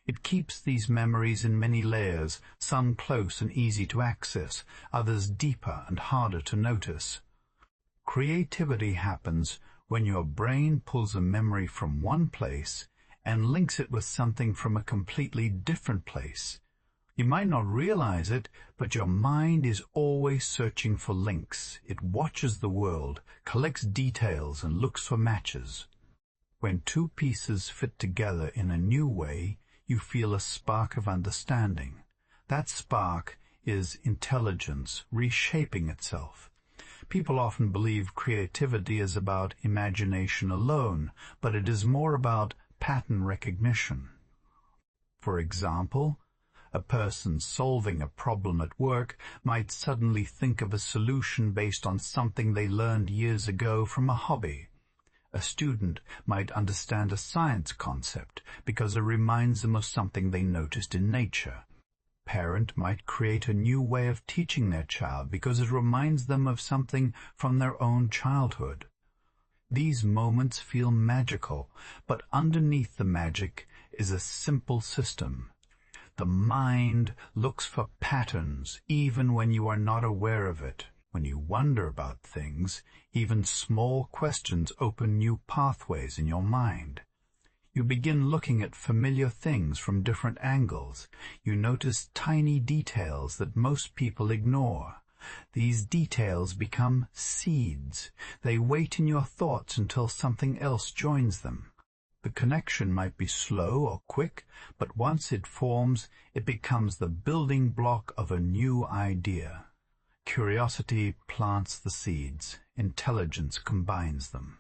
It keeps these memories in many layers, some close and easy to access, others deeper and harder to notice. Creativity happens when your brain pulls a memory from one place and links it with something from a completely different place. You might not realize it, but your mind is always searching for links. It watches the world, collects details, and looks for matches. When two pieces fit together in a new way, you feel a spark of understanding. That spark is intelligence reshaping itself. People often believe creativity is about imagination alone, but it is more about pattern recognition. For example, a person solving a problem at work might suddenly think of a solution based on something they learned years ago from a hobby. A student might understand a science concept because it reminds them of something they noticed in nature. A parent might create a new way of teaching their child because it reminds them of something from their own childhood. These moments feel magical, but underneath the magic is a simple system. The mind looks for patterns even when you are not aware of it. When you wonder about things, even small questions open new pathways in your mind. You begin looking at familiar things from different angles. You notice tiny details that most people ignore. These details become seeds. They wait in your thoughts until something else joins them. The connection might be slow or quick, but once it forms, it becomes the building block of a new idea. Curiosity plants the seeds. Intelligence combines them.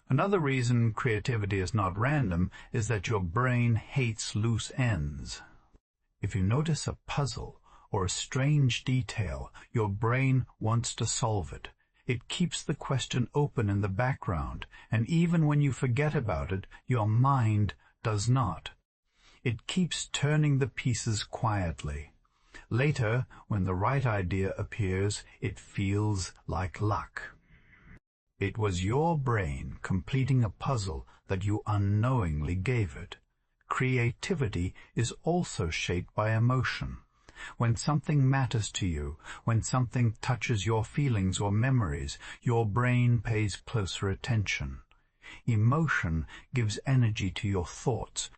Another reason creativity is not random is that your brain hates loose ends. If you notice a puzzle or a strange detail, your brain wants to solve it. It keeps the question open in the background, and even when you forget about it, your mind does not. It keeps turning the pieces quietly. Later, when the right idea appears, it feels like luck. It was your brain completing a puzzle that you unknowingly gave it. Creativity is also shaped by emotion. When something matters to you, when something touches your feelings or memories, your brain pays closer attention. Emotion gives energy to your thoughts.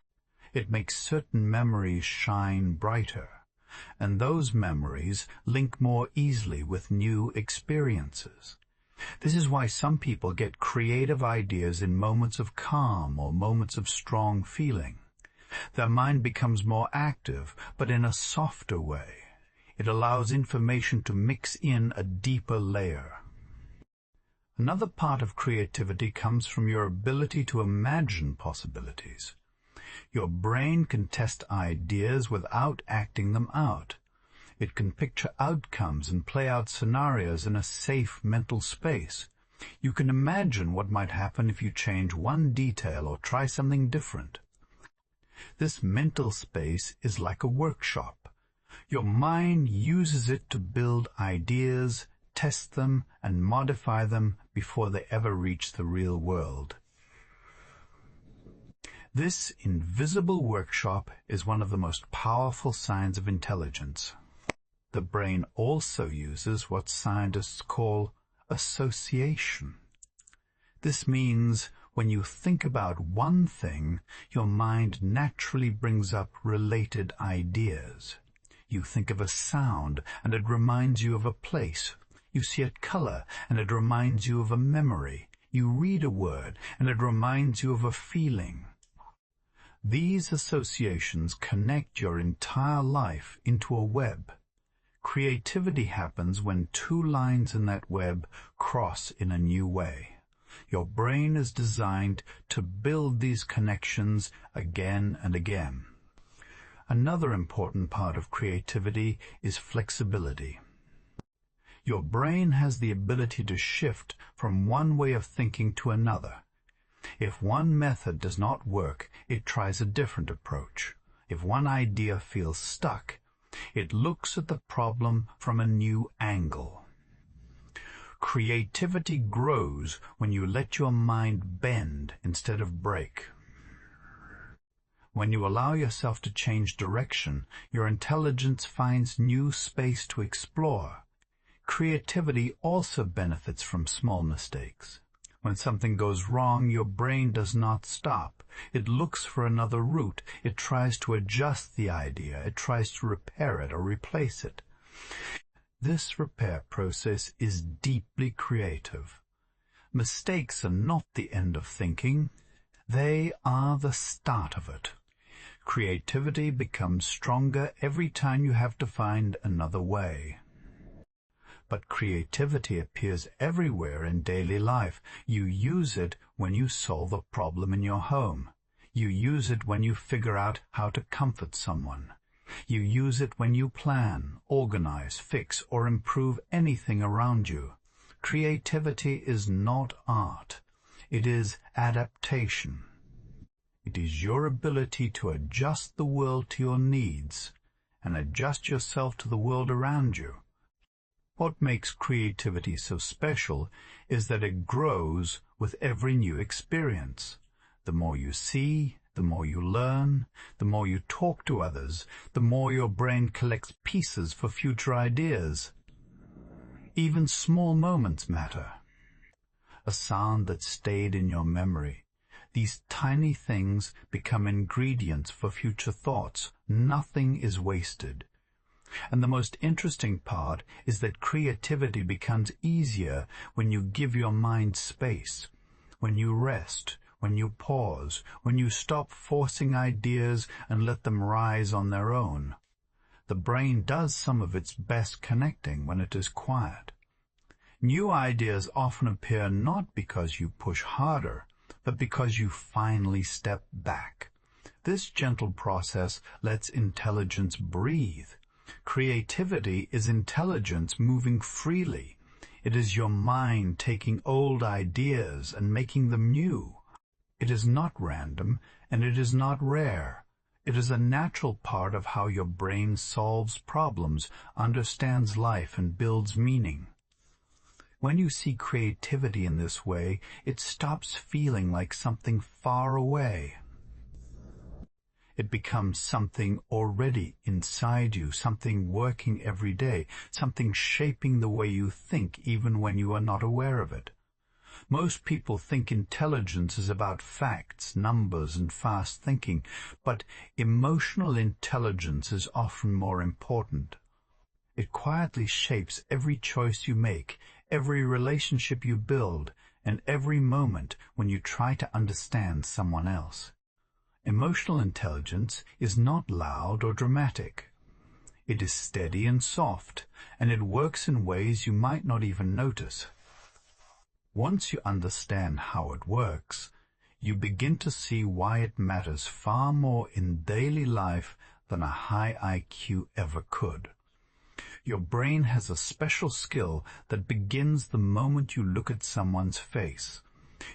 It makes certain memories shine brighter, and those memories link more easily with new experiences. This is why some people get creative ideas in moments of calm or moments of strong feeling. Their mind becomes more active, but in a softer way. It allows information to mix in a deeper layer. Another part of creativity comes from your ability to imagine possibilities. Your brain can test ideas without acting them out. It can picture outcomes and play out scenarios in a safe mental space. You can imagine what might happen if you change one detail or try something different. This mental space is like a workshop. Your mind uses it to build ideas, test them, and modify them before they ever reach the real world. This invisible workshop is one of the most powerful signs of intelligence. The brain also uses what scientists call association. This means when you think about one thing, your mind naturally brings up related ideas. You think of a sound, and it reminds you of a place. You see a color, and it reminds you of a memory. You read a word, and it reminds you of a feeling. These associations connect your entire life into a web. Creativity happens when two lines in that web cross in a new way. Your brain is designed to build these connections again and again. Another important part of creativity is flexibility. Your brain has the ability to shift from one way of thinking to another. If one method does not work, it tries a different approach. If one idea feels stuck, it looks at the problem from a new angle. Creativity grows when you let your mind bend instead of break. When you allow yourself to change direction, your intelligence finds new space to explore. Creativity also benefits from small mistakes. When something goes wrong, your brain does not stop. It looks for another route. It tries to adjust the idea. It tries to repair it or replace it. This repair process is deeply creative. Mistakes are not the end of thinking. They are the start of it. Creativity becomes stronger every time you have to find another way. But creativity appears everywhere in daily life. You use it when you solve a problem in your home. You use it when you figure out how to comfort someone. You use it when you plan, organize, fix, or improve anything around you. Creativity is not art. It is adaptation. It is your ability to adjust the world to your needs and adjust yourself to the world around you. What makes creativity so special is that it grows with every new experience. The more you see, the more you learn, the more you talk to others, the more your brain collects pieces for future ideas. Even small moments matter. A sound that stayed in your memory. These tiny things become ingredients for future thoughts. Nothing is wasted. And the most interesting part is that creativity becomes easier when you give your mind space, when you rest, when you pause, when you stop forcing ideas and let them rise on their own. The brain does some of its best connecting when it is quiet. New ideas often appear not because you push harder, but because you finally step back. This gentle process lets intelligence breathe. Creativity is intelligence moving freely. It is your mind taking old ideas and making them new. It is not random, and it is not rare. It is a natural part of how your brain solves problems, understands life, and builds meaning. When you see creativity in this way, it stops feeling like something far away. It becomes something already inside you, something working every day, something shaping the way you think even when you are not aware of it. Most people think intelligence is about facts, numbers, and fast thinking, but emotional intelligence is often more important. It quietly shapes every choice you make, every relationship you build, and every moment when you try to understand someone else. Emotional intelligence is not loud or dramatic. It is steady and soft, and it works in ways you might not even notice. Once you understand how it works, you begin to see why it matters far more in daily life than a high IQ ever could. Your brain has a special skill that begins the moment you look at someone's face.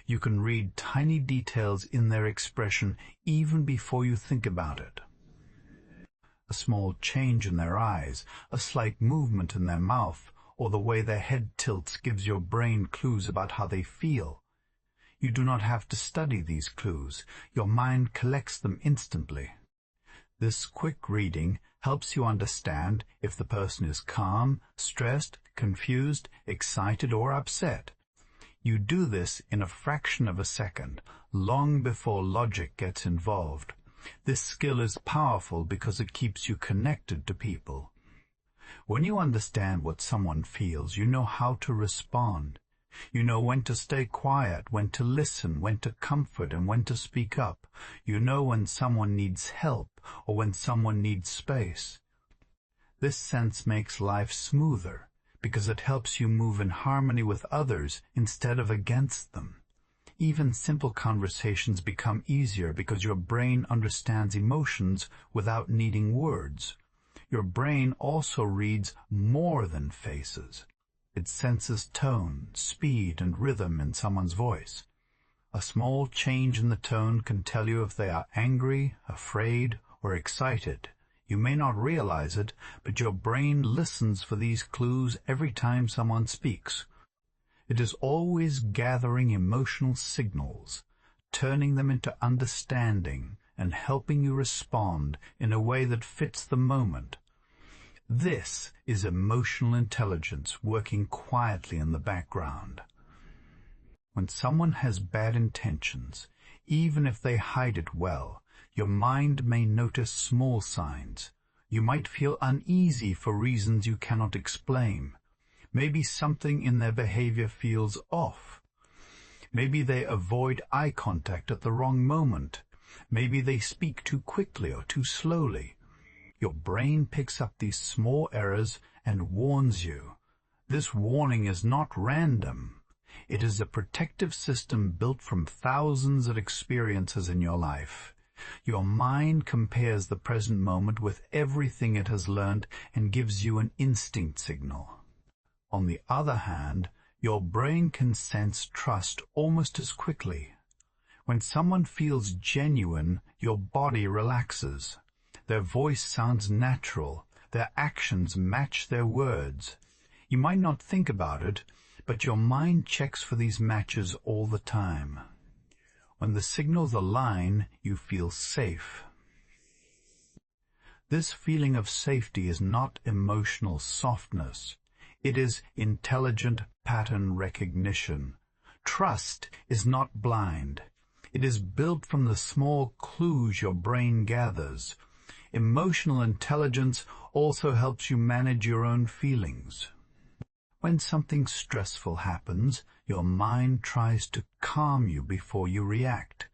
You can read tiny details in their expression even before you think about it. A small change in their eyes, a slight movement in their mouth, or the way their head tilts gives your brain clues about how they feel. You do not have to study these clues. Your mind collects them instantly. This quick reading helps you understand if the person is calm, stressed, confused, excited, or upset. You do this in a fraction of a second, long before logic gets involved. This skill is powerful because it keeps you connected to people. When you understand what someone feels, you know how to respond. You know when to stay quiet, when to listen, when to comfort, and when to speak up. You know when someone needs help or when someone needs space. This sense makes life smoother because it helps you move in harmony with others instead of against them. Even simple conversations become easier because your brain understands emotions without needing words. Your brain also reads more than faces. It senses tone, speed, and rhythm in someone's voice. A small change in the tone can tell you if they are angry, afraid, or excited. You may not realize it, but your brain listens for these clues every time someone speaks. It is always gathering emotional signals, turning them into understanding, and helping you respond in a way that fits the moment. This is emotional intelligence working quietly in the background. When someone has bad intentions, even if they hide it well, your mind may notice small signs. You might feel uneasy for reasons you cannot explain. Maybe something in their behavior feels off. Maybe they avoid eye contact at the wrong moment. Maybe they speak too quickly or too slowly. Your brain picks up these small errors and warns you. This warning is not random. It is a protective system built from thousands of experiences in your life. Your mind compares the present moment with everything it has learned and gives you an instinct signal. On the other hand, your brain can sense trust almost as quickly. When someone feels genuine, your body relaxes. Their voice sounds natural. Their actions match their words. You might not think about it, but your mind checks for these matches all the time. When the signals align, you feel safe. This feeling of safety is not emotional softness. It is intelligent pattern recognition. Trust is not blind. It is built from the small clues your brain gathers. Emotional intelligence also helps you manage your own feelings. When something stressful happens, your mind tries to calm you before you react.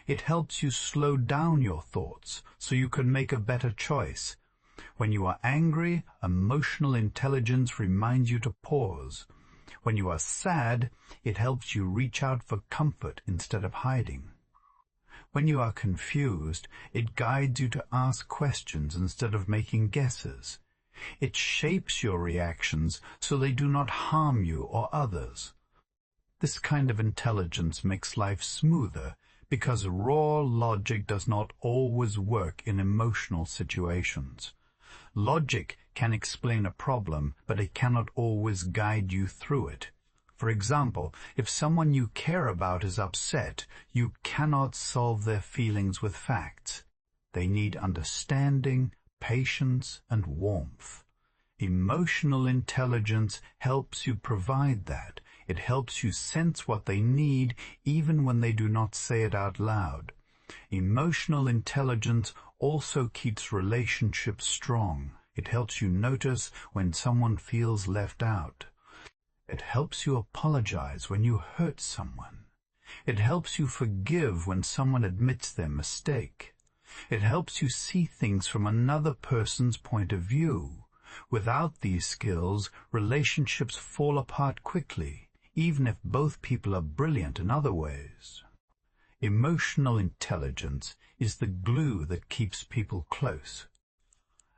It helps you slow down your thoughts so you can make a better choice. When you are angry, emotional intelligence reminds you to pause. When you are sad, it helps you reach out for comfort instead of hiding. When you are confused, it guides you to ask questions instead of making guesses. It shapes your reactions so they do not harm you or others. This kind of intelligence makes life smoother because raw logic does not always work in emotional situations. Logic can explain a problem, but it cannot always guide you through it. For example, if someone you care about is upset, you cannot solve their feelings with facts. They need understanding, patience, and warmth. Emotional intelligence helps you provide that. It helps you sense what they need even when they do not say it out loud. Emotional intelligence also keeps relationships strong. It helps you notice when someone feels left out. It helps you apologize when you hurt someone. It helps you forgive when someone admits their mistake. It helps you see things from another person's point of view. Without these skills, relationships fall apart quickly, even if both people are brilliant in other ways. Emotional intelligence is the glue that keeps people close.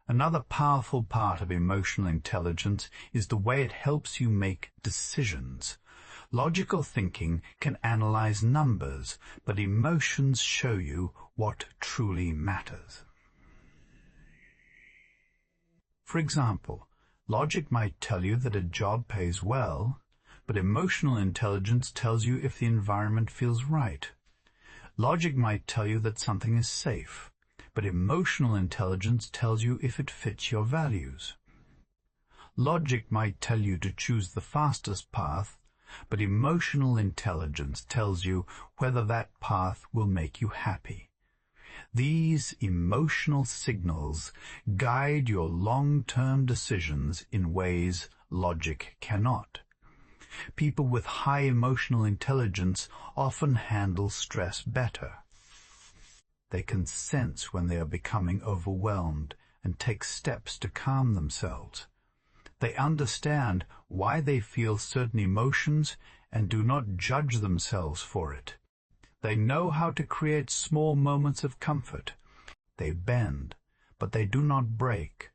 Another powerful part of emotional intelligence is the way it helps you make decisions. Logical thinking can analyze numbers, but emotions show you what truly matters. For example, logic might tell you that a job pays well, but emotional intelligence tells you if the environment feels right. Logic might tell you that something is safe, but emotional intelligence tells you if it fits your values. Logic might tell you to choose the fastest path, but emotional intelligence tells you whether that path will make you happy. These emotional signals guide your long-term decisions in ways logic cannot. People with high emotional intelligence often handle stress better. They can sense when they are becoming overwhelmed and take steps to calm themselves. They understand why they feel certain emotions and do not judge themselves for it. They know how to create small moments of comfort. They bend, but they do not break.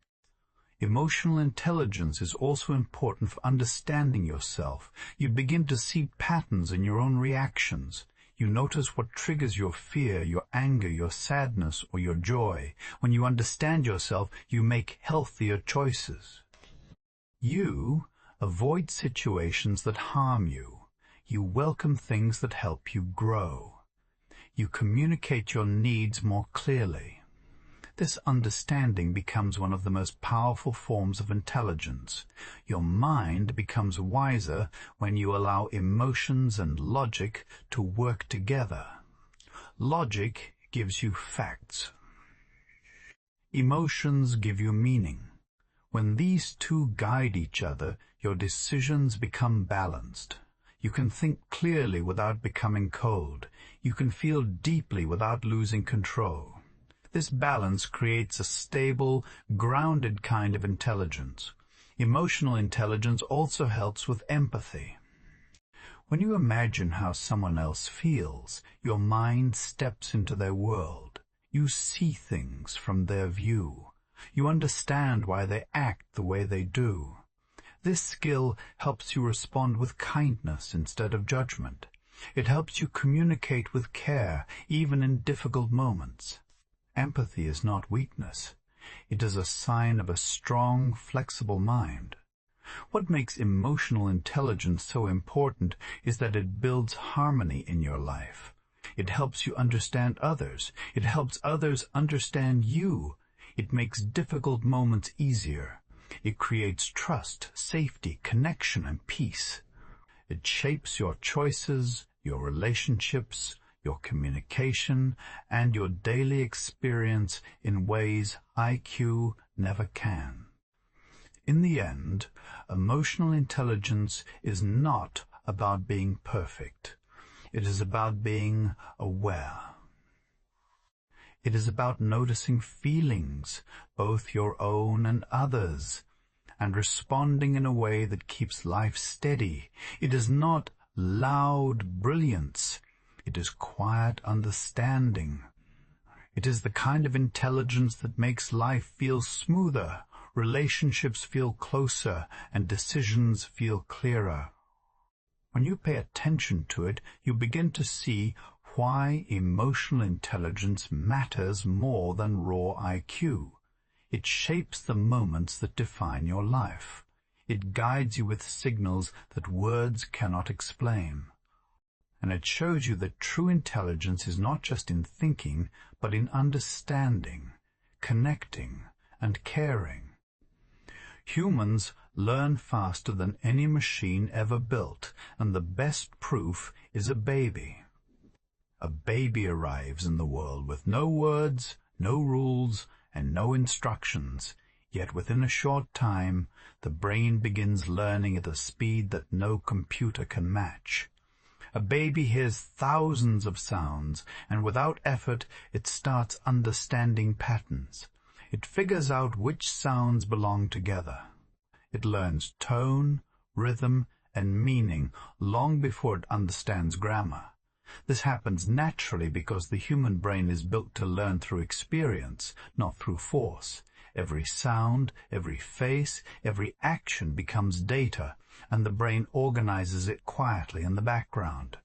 Emotional intelligence is also important for understanding yourself. You begin to see patterns in your own reactions. You notice what triggers your fear, your anger, your sadness, or your joy. When you understand yourself, you make healthier choices. You avoid situations that harm you. You welcome things that help you grow. You communicate your needs more clearly. This understanding becomes one of the most powerful forms of intelligence. Your mind becomes wiser when you allow emotions and logic to work together. Logic gives you facts. Emotions give you meaning. When these two guide each other, your decisions become balanced. You can think clearly without becoming cold. You can feel deeply without losing control. This balance creates a stable, grounded kind of intelligence. Emotional intelligence also helps with empathy. When you imagine how someone else feels, your mind steps into their world. You see things from their view. You understand why they act the way they do. This skill helps you respond with kindness instead of judgment. It helps you communicate with care, even in difficult moments. Empathy is not weakness. It is a sign of a strong, flexible mind. What makes emotional intelligence so important is that it builds harmony in your life. It helps you understand others. It helps others understand you. It makes difficult moments easier. It creates trust, safety, connection, and peace. It shapes your choices, your relationships, your communication, and your daily experience in ways IQ never can. In the end, emotional intelligence is not about being perfect. It is about being aware. It is about noticing feelings, both your own and others, and responding in a way that keeps life steady. It is not loud brilliance. It is quiet understanding. It is the kind of intelligence that makes life feel smoother, relationships feel closer, and decisions feel clearer. When you pay attention to it, you begin to see why emotional intelligence matters more than raw IQ. It shapes the moments that define your life. It guides you with signals that words cannot explain. And it shows you that true intelligence is not just in thinking, but in understanding, connecting, and caring. Humans learn faster than any machine ever built, and the best proof is a baby. A baby arrives in the world with no words, no rules, and no instructions, yet within a short time the brain begins learning at a speed that no computer can match. A baby hears thousands of sounds, and without effort it starts understanding patterns. It figures out which sounds belong together. It learns tone, rhythm, and meaning long before it understands grammar. This happens naturally because the human brain is built to learn through experience, not through force. Every sound, every face, every action becomes data, and the brain organizes it quietly in the background.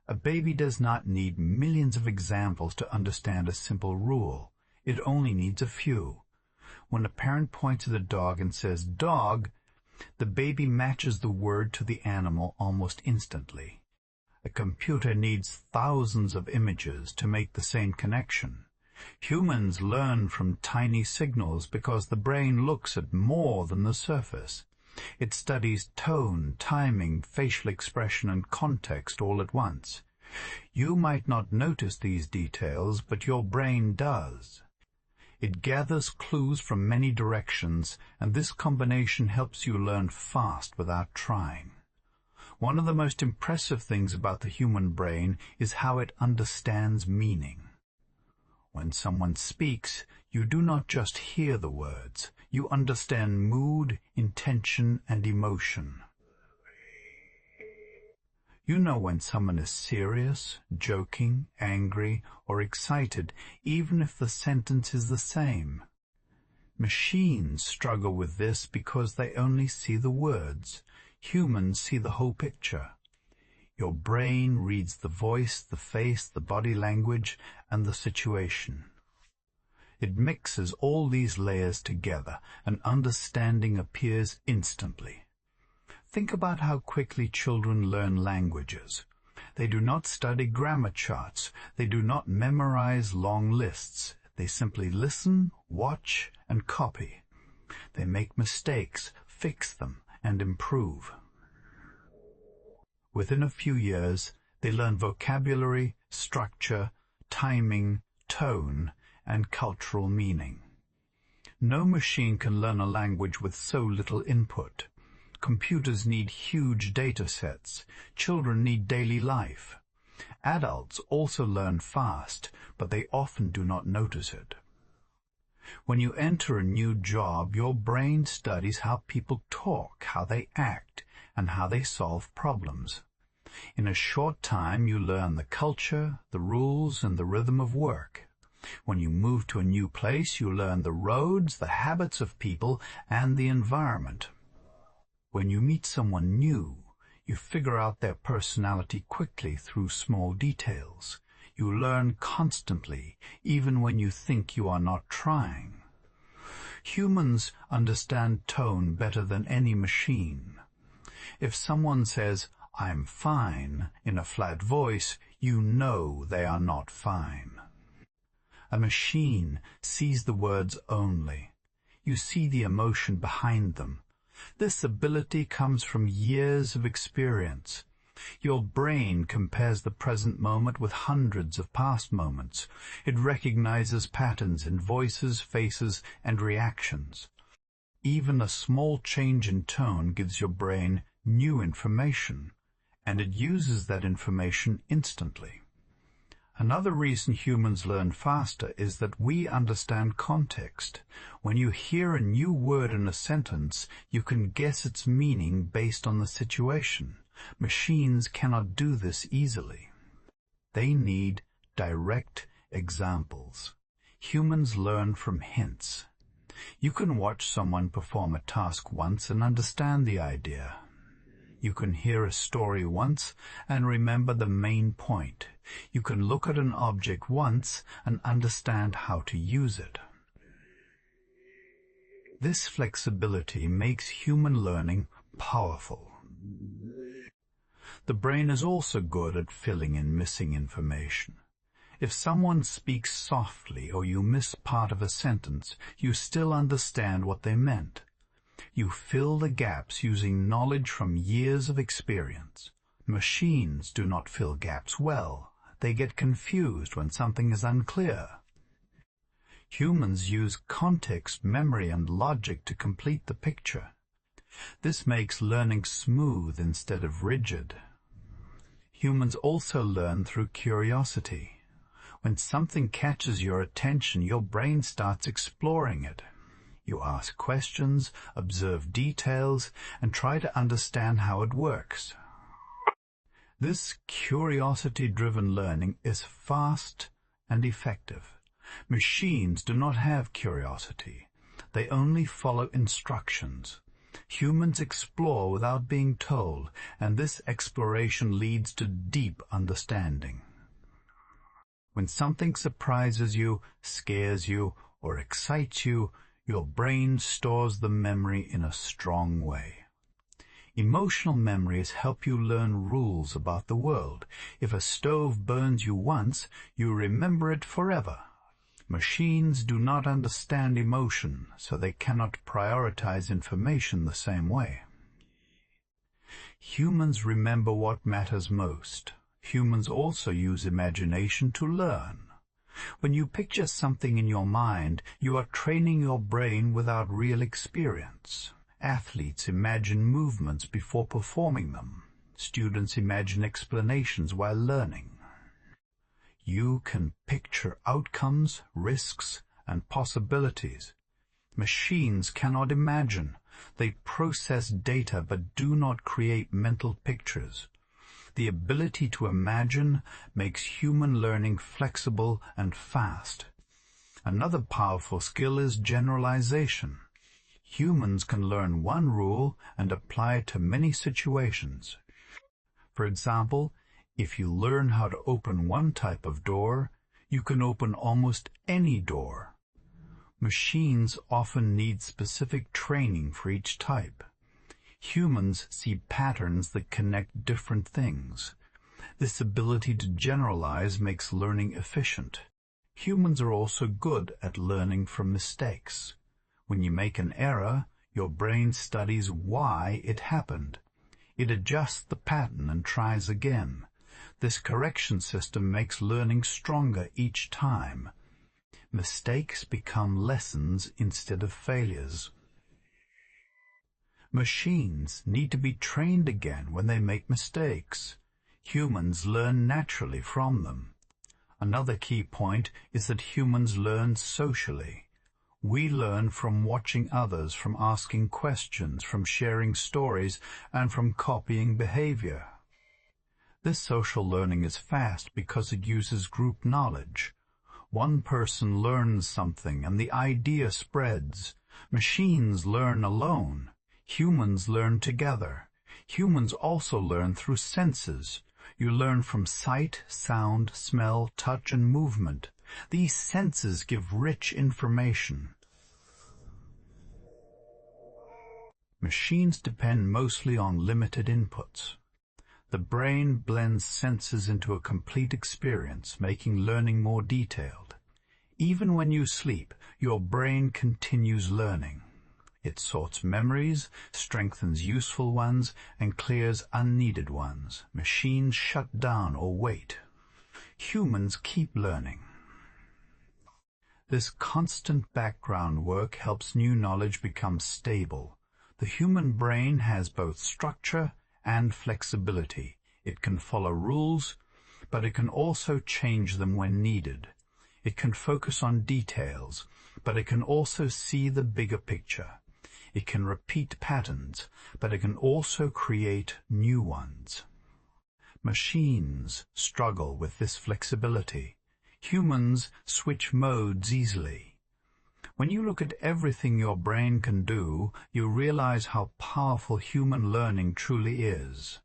A baby does not need millions of examples to understand a simple rule. It only needs a few. When a parent points at a dog and says, "Dog," the baby matches the word to the animal almost instantly. A computer needs thousands of images to make the same connection. Humans learn from tiny signals because the brain looks at more than the surface. It studies tone, timing, facial expression, and context all at once. You might not notice these details, but your brain does. It gathers clues from many directions, and this combination helps you learn fast without trying. One of the most impressive things about the human brain is how it understands meaning. When someone speaks, you do not just hear the words. You understand mood, intention, and emotion. You know when someone is serious, joking, angry, or excited, even if the sentence is the same. Machines struggle with this because they only see the words. Humans see the whole picture. Your brain reads the voice, the face, the body language, and the situation. It mixes all these layers together, and understanding appears instantly. Think about how quickly children learn languages. They do not study grammar charts. They do not memorize long lists. They simply listen, watch, and copy. They make mistakes, fix them, and improve. Within a few years, they learn vocabulary, structure, timing, tone, and cultural meaning. No machine can learn a language with so little input. Computers need huge data sets. Children need daily life. Adults also learn fast, but they often do not notice it. When you enter a new job, your brain studies how people talk, how they act, and how they solve problems. In a short time, you learn the culture, the rules, and the rhythm of work. When you move to a new place, you learn the roads, the habits of people, and the environment. When you meet someone new, you figure out their personality quickly through small details. You learn constantly, even when you think you are not trying. Humans understand tone better than any machine. If someone says, "I'm fine," in a flat voice, you know they are not fine. A machine sees the words only. You see the emotion behind them. This ability comes from years of experience. Your brain compares the present moment with hundreds of past moments. It recognizes patterns in voices, faces, and reactions. Even a small change in tone gives your brain new information, and it uses that information instantly. Another reason humans learn faster is that we understand context. When you hear a new word in a sentence, you can guess its meaning based on the situation. Machines cannot do this easily. They need direct examples. Humans learn from hints. You can watch someone perform a task once and understand the idea. You can hear a story once and remember the main point. You can look at an object once and understand how to use it. This flexibility makes human learning powerful. The brain is also good at filling in missing information. If someone speaks softly or you miss part of a sentence, you still understand what they meant. You fill the gaps using knowledge from years of experience. Machines do not fill gaps well. They get confused when something is unclear. Humans use context, memory, and logic to complete the picture. This makes learning smooth instead of rigid. Humans also learn through curiosity. When something catches your attention, your brain starts exploring it. You ask questions, observe details, and try to understand how it works. This curiosity-driven learning is fast and effective. Machines do not have curiosity. They only follow instructions. Humans explore without being told, and this exploration leads to deep understanding. When something surprises you, scares you, or excites you, your brain stores the memory in a strong way. Emotional memories help you learn rules about the world. If a stove burns you once, you remember it forever. Machines do not understand emotion, so they cannot prioritize information the same way. Humans remember what matters most. Humans also use imagination to learn. When you picture something in your mind, you are training your brain without real experience. Athletes imagine movements before performing them. Students imagine explanations while learning. You can picture outcomes, risks, and possibilities. Machines cannot imagine. They process data but do not create mental pictures. The ability to imagine makes human learning flexible and fast. Another powerful skill is generalization. Humans can learn one rule and apply it to many situations. For example, if you learn how to open one type of door, you can open almost any door. Machines often need specific training for each type. Humans see patterns that connect different things. This ability to generalize makes learning efficient. Humans are also good at learning from mistakes. When you make an error, your brain studies why it happened. It adjusts the pattern and tries again. This correction system makes learning stronger each time. Mistakes become lessons instead of failures. Machines need to be trained again when they make mistakes. Humans learn naturally from them. Another key point is that humans learn socially. We learn from watching others, from asking questions, from sharing stories, and from copying behavior. This social learning is fast because it uses group knowledge. One person learns something and the idea spreads. Machines learn alone. Humans learn together. Humans also learn through senses. You learn from sight, sound, smell, touch, and movement. These senses give rich information. Machines depend mostly on limited inputs. The brain blends senses into a complete experience, making learning more detailed. Even when you sleep, your brain continues learning. It sorts memories, strengthens useful ones, and clears unneeded ones. Machines shut down or wait. Humans keep learning. This constant background work helps new knowledge become stable. The human brain has both structure and flexibility. It can follow rules, but it can also change them when needed. It can focus on details, but it can also see the bigger picture. It can repeat patterns, but it can also create new ones. Machines struggle with this flexibility. Humans switch modes easily. When you look at everything your brain can do, you realize how powerful human learning truly is.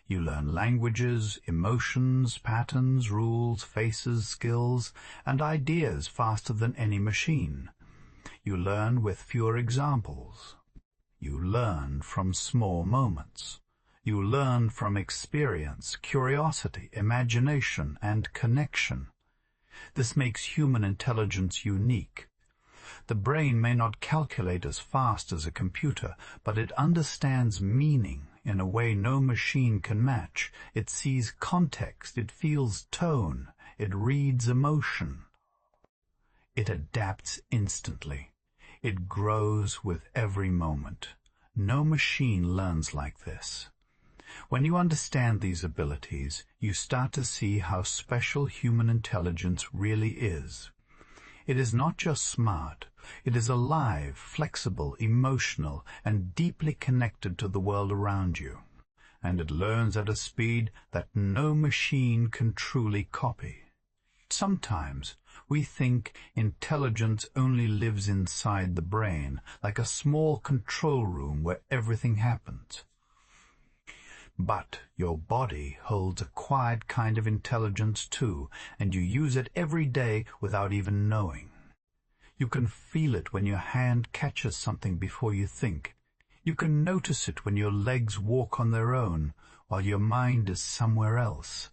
You learn languages, emotions, patterns, rules, faces, skills, and ideas faster than any machine. You learn with fewer examples. You learn from small moments. You learn from experience, curiosity, imagination, and connection. This makes human intelligence unique. The brain may not calculate as fast as a computer, but it understands meaning in a way no machine can match. It sees context, it feels tone, it reads emotion. It adapts instantly. It grows with every moment. No machine learns like this. When you understand these abilities, you start to see how special human intelligence really is. It is not just smart. It is alive, flexible, emotional, and deeply connected to the world around you. And it learns at a speed that no machine can truly copy. Sometimes we think intelligence only lives inside the brain, like a small control room where everything happens. But your body holds a quiet kind of intelligence too, and you use it every day without even knowing. You can feel it when your hand catches something before you think. You can notice it when your legs walk on their own, while your mind is somewhere else.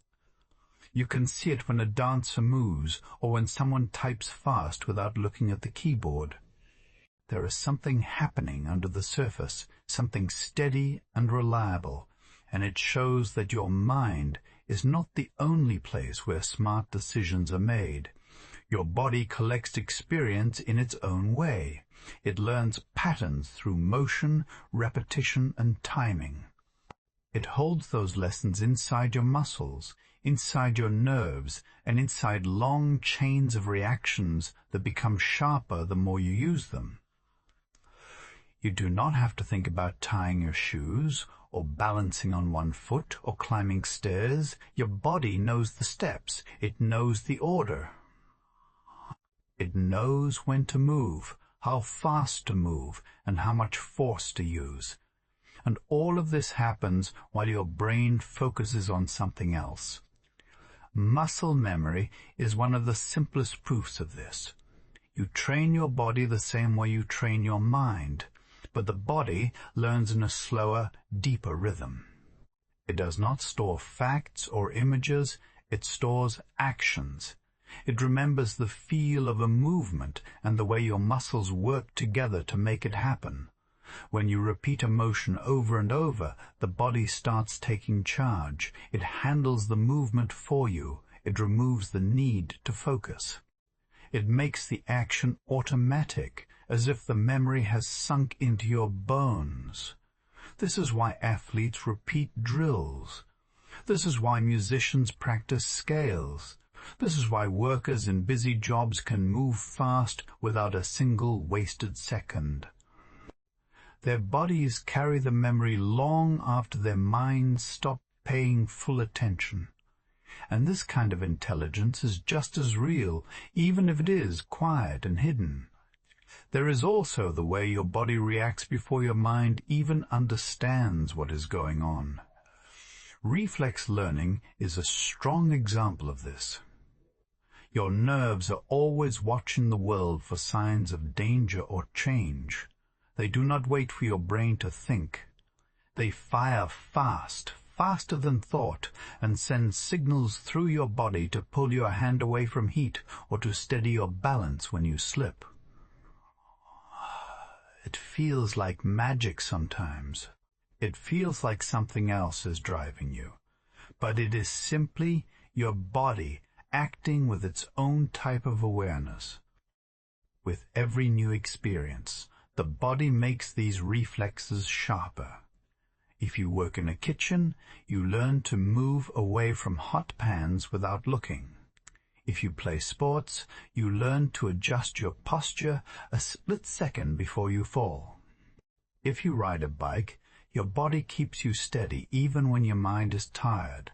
You can see it when a dancer moves, or when someone types fast without looking at the keyboard. There is something happening under the surface, something steady and reliable, and it shows that your mind is not the only place where smart decisions are made. Your body collects experience in its own way. It learns patterns through motion, repetition, and timing. It holds those lessons inside your muscles, inside your nerves, and inside long chains of reactions that become sharper the more you use them. You do not have to think about tying your shoes, or balancing on one foot, or climbing stairs. Your body knows the steps. It knows the order. It knows when to move, how fast to move, and how much force to use. and all of this happens while your brain focuses on something else. Muscle memory is one of the simplest proofs of this. You train your body the same way you train your mind, but the body learns in a slower, deeper rhythm. It does not store facts or images, it stores actions. It remembers the feel of a movement and the way your muscles work together to make it happen. When you repeat a motion over and over, the body starts taking charge. It handles the movement for you. It removes the need to focus. It makes the action automatic, as if the memory has sunk into your bones. This is why athletes repeat drills. This is why musicians practice scales. This is why workers in busy jobs can move fast without a single wasted second. Their bodies carry the memory long after their minds stop paying full attention. And this kind of intelligence is just as real, even if it is quiet and hidden. There is also the way your body reacts before your mind even understands what is going on. Reflex learning is a strong example of this. Your nerves are always watching the world for signs of danger or change. They do not wait for your brain to think. They fire fast, faster than thought, and send signals through your body to pull your hand away from heat or to steady your balance when you slip. It feels like magic sometimes. It feels like something else is driving you. But it is simply your body acting with its own type of awareness. With every new experience, the body makes these reflexes sharper. If you work in a kitchen, you learn to move away from hot pans without looking. If you play sports, you learn to adjust your posture a split second before you fall. If you ride a bike, your body keeps you steady even when your mind is tired.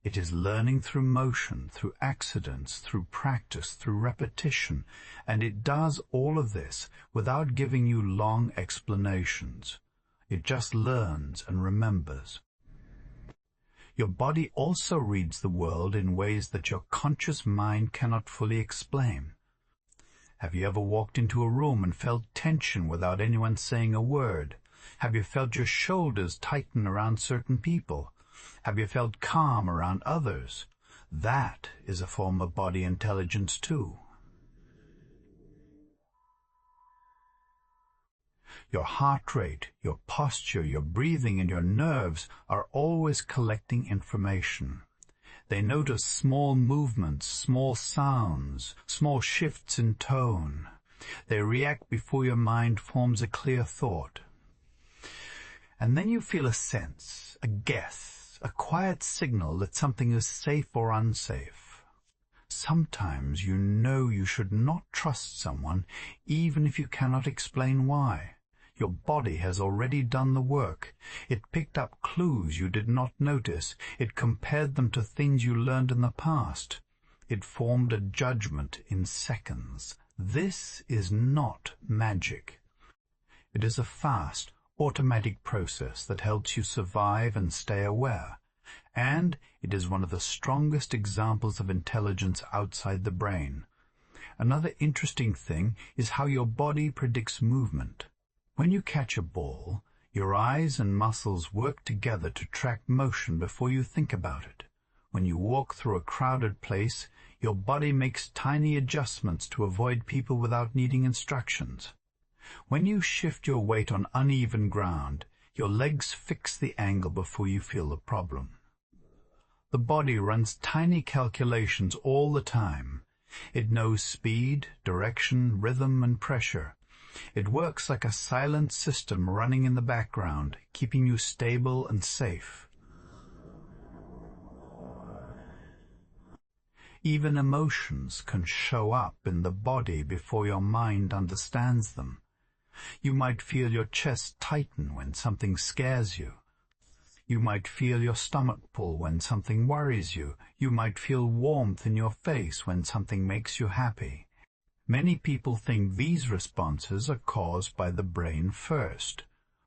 It is learning through motion, through accidents, through practice, through repetition, and it does all of this without giving you long explanations. It just learns and remembers. Your body also reads the world in ways that your conscious mind cannot fully explain. Have you ever walked into a room and felt tension without anyone saying a word? Have you felt your shoulders tighten around certain people? Have you felt calm around others? That is a form of body intelligence too. Your heart rate, your posture, your breathing, and your nerves are always collecting information. They notice small movements, small sounds, small shifts in tone. They react before your mind forms a clear thought. And then you feel a sense, a guess, a quiet signal that something is safe or unsafe. Sometimes you know you should not trust someone, even if you cannot explain why. Your body has already done the work. It picked up clues you did not notice. It compared them to things you learned in the past. It formed a judgment in seconds. This is not magic. It is a fast, automatic process that helps you survive and stay aware. And it is one of the strongest examples of intelligence outside the brain. Another interesting thing is how your body predicts movement. When you catch a ball, your eyes and muscles work together to track motion before you think about it. When you walk through a crowded place, your body makes tiny adjustments to avoid people without needing instructions. When you shift your weight on uneven ground, your legs fix the angle before you feel the problem. The body runs tiny calculations all the time. It knows speed, direction, rhythm, and pressure. It works like a silent system running in the background, keeping you stable and safe. Even emotions can show up in the body before your mind understands them. You might feel your chest tighten when something scares you. You might feel your stomach pull when something worries you. You might feel warmth in your face when something makes you happy. Many people think these responses are caused by the brain first,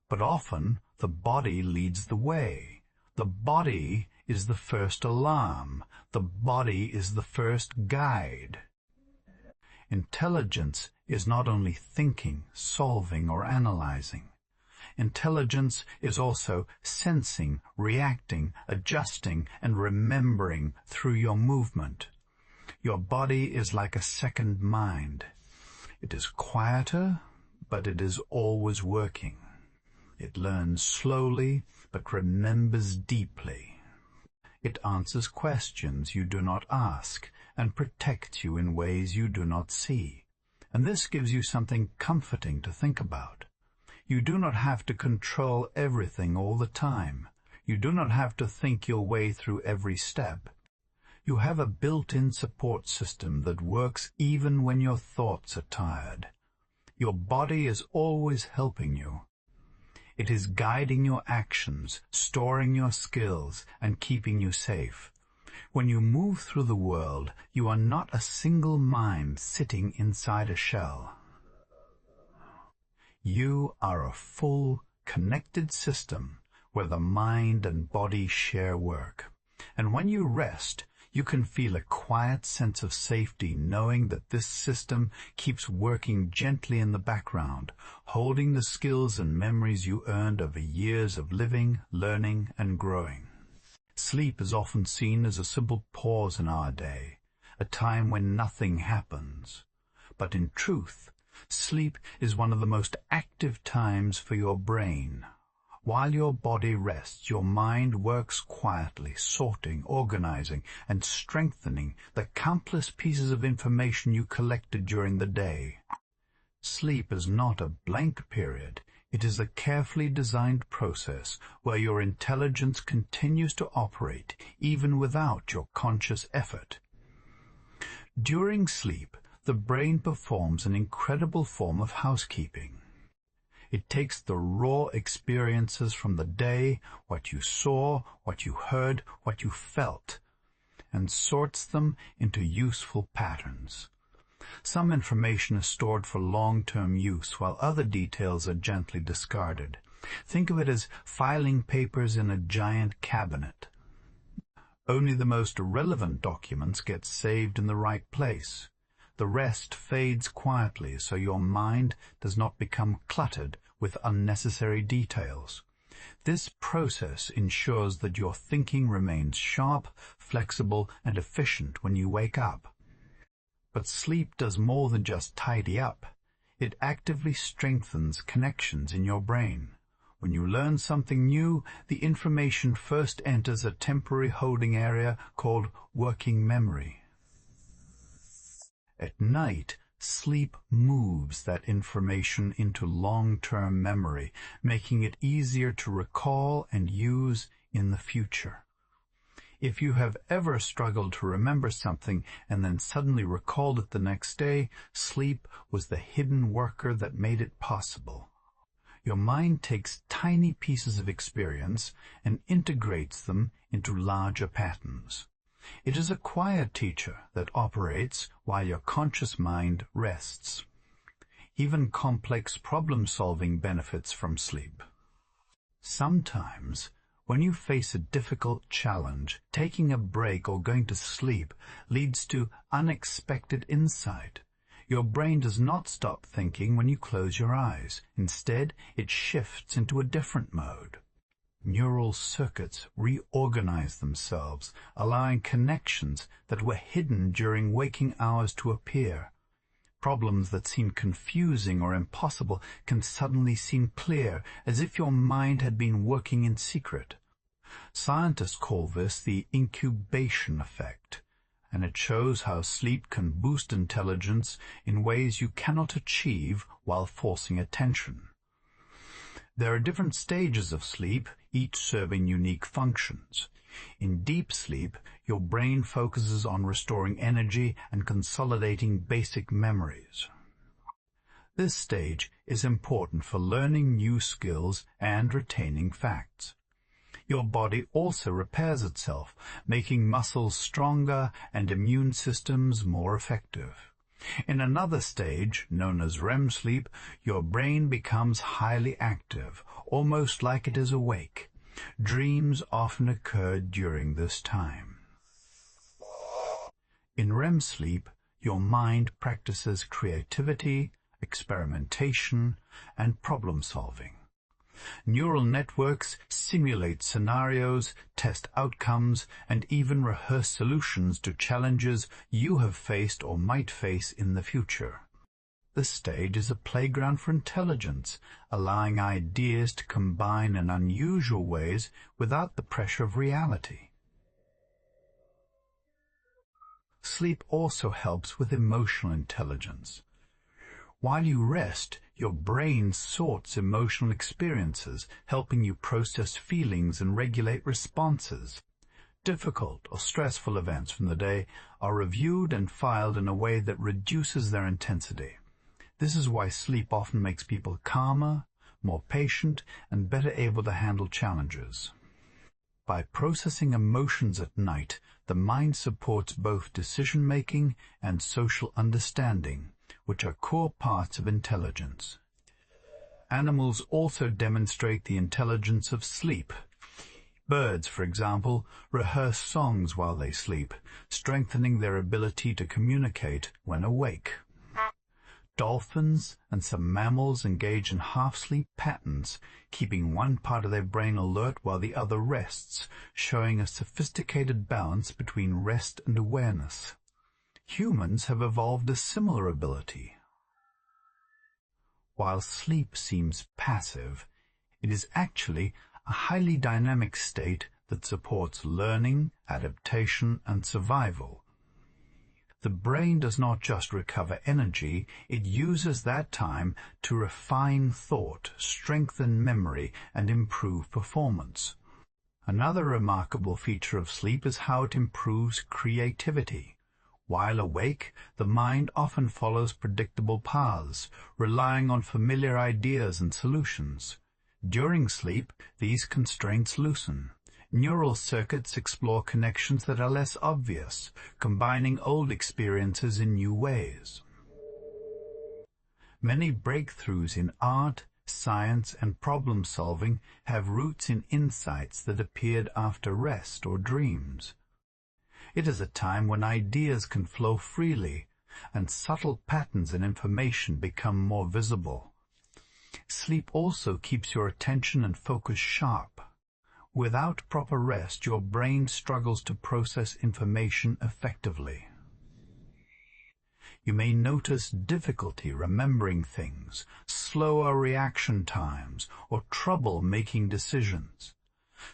but often The body leads the way. The body is the first alarm. The body is the first guide. Intelligence is not only thinking, solving, or analyzing. Intelligence is also sensing, reacting, adjusting, and remembering through your movement. Your body is like a second mind. It is quieter, but it is always working. It learns slowly, but remembers deeply. It answers questions you do not ask, and protects you in ways you do not see. And this gives you something comforting to think about. You do not have to control everything all the time. You do not have to think your way through every step. You have a built-in support system that works even when your thoughts are tired. Your body is always helping you. It is guiding your actions, storing your skills, and keeping you safe. When you move through the world, you are not a single mind sitting inside a shell. You are a full, connected system where the mind and body share work. And when you rest, you can feel a quiet sense of safety knowing that this system keeps working gently in the background, holding the skills and memories you earned over years of living, learning, and growing. Sleep is often seen as a simple pause in our day, a time when nothing happens. But in truth, sleep is one of the most active times for your brain. While your body rests, your mind works quietly, sorting, organizing, and strengthening the countless pieces of information you collected during the day. Sleep is not a blank period. It is a carefully designed process where your intelligence continues to operate even without your conscious effort. During sleep, the brain performs an incredible form of housekeeping. It takes the raw experiences from the day, what you saw, what you heard, what you felt, and sorts them into useful patterns. Some information is stored for long-term use, while other details are gently discarded. Think of it as filing papers in a giant cabinet. Only the most relevant documents get saved in the right place. The rest fades quietly so your mind does not become cluttered with unnecessary details. This process ensures that your thinking remains sharp, flexible, and efficient when you wake up. But sleep does more than just tidy up. It actively strengthens connections in your brain. When you learn something new, the information first enters a temporary holding area called working memory. At night, sleep moves that information into long-term memory, making it easier to recall and use in the future. If you have ever struggled to remember something and then suddenly recalled it the next day, sleep was the hidden worker that made it possible. Your mind takes tiny pieces of experience and integrates them into larger patterns. It is a quiet teacher that operates while your conscious mind rests. Even complex problem-solving benefits from sleep. Sometimes, when you face a difficult challenge, taking a break or going to sleep leads to unexpected insight. Your brain does not stop thinking when you close your eyes. Instead, it shifts into a different mode. Neural circuits reorganize themselves, allowing connections that were hidden during waking hours to appear. Problems that seemed confusing or impossible can suddenly seem clear, as if your mind had been working in secret. Scientists call this the incubation effect, and it shows how sleep can boost intelligence in ways you cannot achieve while forcing attention. There are different stages of sleep, each serving unique functions. In deep sleep, your brain focuses on restoring energy and consolidating basic memories. This stage is important for learning new skills and retaining facts. Your body also repairs itself, making muscles stronger and immune systems more effective. In another stage, known as REM sleep, your brain becomes highly active, almost like it is awake. Dreams often occur during this time. In REM sleep, your mind practices creativity, experimentation, and problem-solving. Neural networks simulate scenarios, test outcomes, and even rehearse solutions to challenges you have faced or might face in the future. This stage is a playground for intelligence, allowing ideas to combine in unusual ways without the pressure of reality. Sleep also helps with emotional intelligence. While you rest, your brain sorts emotional experiences, helping you process feelings and regulate responses. Difficult or stressful events from the day are reviewed and filed in a way that reduces their intensity. This is why sleep often makes people calmer, more patient, and better able to handle challenges. By processing emotions at night, the mind supports both decision-making and social understanding, which are core parts of intelligence. Animals also demonstrate the intelligence of sleep. Birds, for example, rehearse songs while they sleep, strengthening their ability to communicate when awake. Dolphins and some mammals engage in half-sleep patterns, keeping one part of their brain alert while the other rests, showing a sophisticated balance between rest and awareness. Humans have evolved a similar ability. While sleep seems passive, it is actually a highly dynamic state that supports learning, adaptation, and survival. The brain does not just recover energy, it uses that time to refine thought, strengthen memory, and improve performance. Another remarkable feature of sleep is how it improves creativity. While awake, the mind often follows predictable paths, relying on familiar ideas and solutions. During sleep, these constraints loosen. Neural circuits explore connections that are less obvious, combining old experiences in new ways. Many breakthroughs in art, science, and problem-solving have roots in insights that appeared after rest or dreams. It is a time when ideas can flow freely, and subtle patterns in information become more visible. Sleep also keeps your attention and focus sharp. Without proper rest, your brain struggles to process information effectively. You may notice difficulty remembering things, slower reaction times, or trouble making decisions.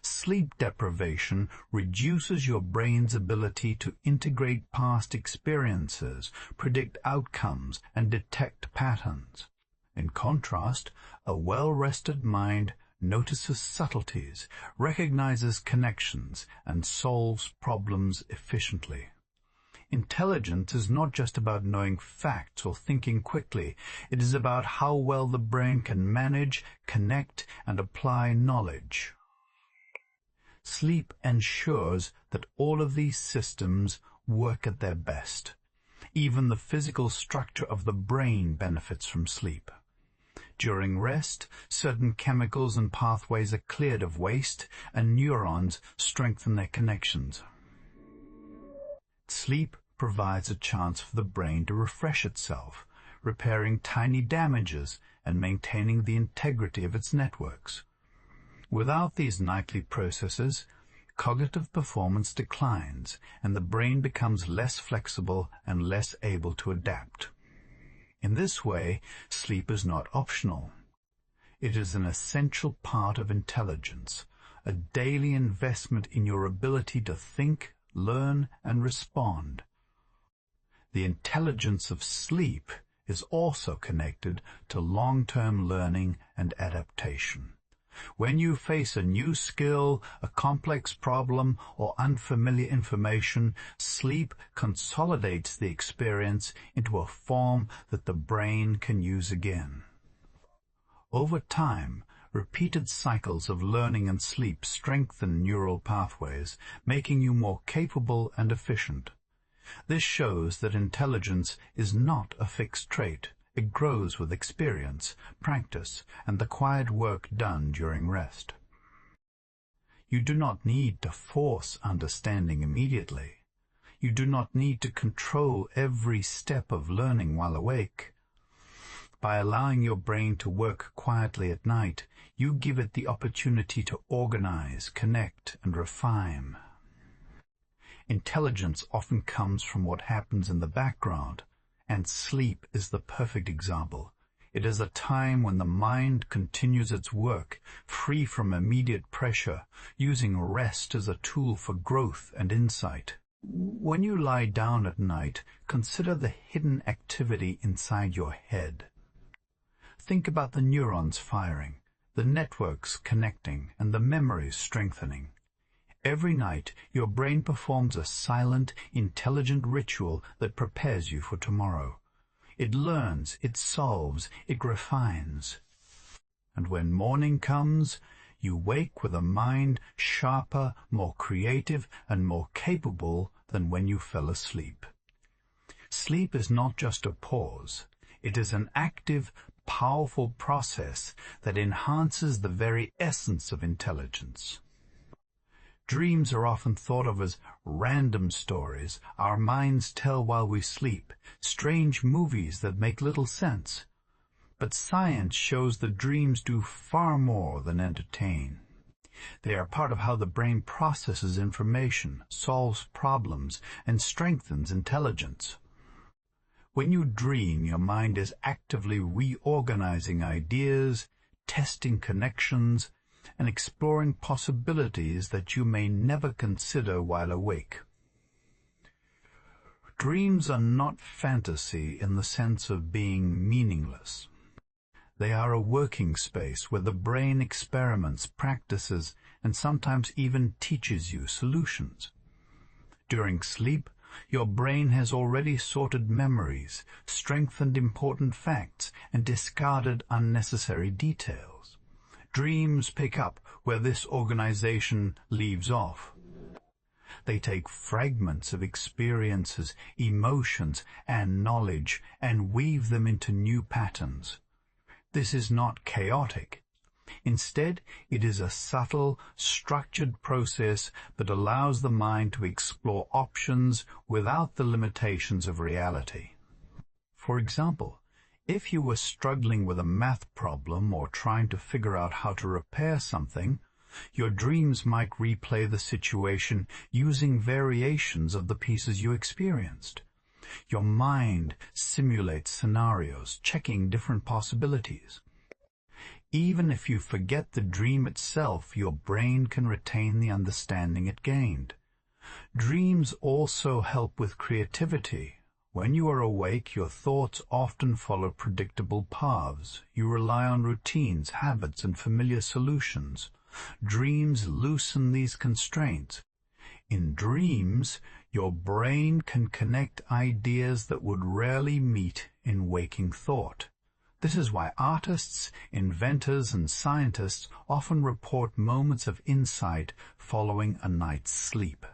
Sleep deprivation reduces your brain's ability to integrate past experiences, predict outcomes, and detect patterns. In contrast, a well-rested mind notices subtleties, recognizes connections, and solves problems efficiently. Intelligence is not just about knowing facts or thinking quickly. It is about how well the brain can manage, connect, and apply knowledge. Sleep ensures that all of these systems work at their best. Even the physical structure of the brain benefits from sleep. During rest, certain chemicals and pathways are cleared of waste, and neurons strengthen their connections. Sleep provides a chance for the brain to refresh itself, repairing tiny damages and maintaining the integrity of its networks. Without these nightly processes, cognitive performance declines, and the brain becomes less flexible and less able to adapt. In this way, sleep is not optional. It is an essential part of intelligence, a daily investment in your ability to think, learn, and respond. The intelligence of sleep is also connected to long-term learning and adaptation. When you face a new skill, a complex problem, or unfamiliar information, sleep consolidates the experience into a form that the brain can use again. Over time, repeated cycles of learning and sleep strengthen neural pathways, making you more capable and efficient. This shows that intelligence is not a fixed trait. It grows with experience, practice, and the quiet work done during rest. You do not need to force understanding immediately. You do not need to control every step of learning while awake. By allowing your brain to work quietly at night, you give it the opportunity to organize, connect, and refine. Intelligence often comes from what happens in the background, and sleep is the perfect example. It is a time when the mind continues its work, free from immediate pressure, using rest as a tool for growth and insight. When you lie down at night, consider the hidden activity inside your head. Think about the neurons firing, the networks connecting, and the memories strengthening. Every night, your brain performs a silent, intelligent ritual that prepares you for tomorrow. It learns, it solves, it refines. And when morning comes, you wake with a mind sharper, more creative, and more capable than when you fell asleep. Sleep is not just a pause. It is an active, powerful process that enhances the very essence of intelligence. Dreams are often thought of as random stories our minds tell while we sleep, strange movies that make little sense. But science shows that dreams do far more than entertain. They are part of how the brain processes information, solves problems, and strengthens intelligence. When you dream, your mind is actively reorganizing ideas, testing connections, and exploring possibilities that you may never consider while awake. Dreams are not fantasy in the sense of being meaningless. They are a working space where the brain experiments, practices, and sometimes even teaches you solutions. During sleep, your brain has already sorted memories, strengthened important facts, and discarded unnecessary details. Dreams pick up where this organization leaves off. They take fragments of experiences, emotions, and knowledge and weave them into new patterns. This is not chaotic. Instead, it is a subtle, structured process that allows the mind to explore options without the limitations of reality. For example, if you were struggling with a math problem or trying to figure out how to repair something, your dreams might replay the situation using variations of the pieces you experienced. Your mind simulates scenarios, checking different possibilities. Even if you forget the dream itself, your brain can retain the understanding it gained. Dreams also help with creativity. When you are awake, your thoughts often follow predictable paths. You rely on routines, habits, and familiar solutions. Dreams loosen these constraints. In dreams, your brain can connect ideas that would rarely meet in waking thought. This is why artists, inventors, and scientists often report moments of insight following a night's sleep.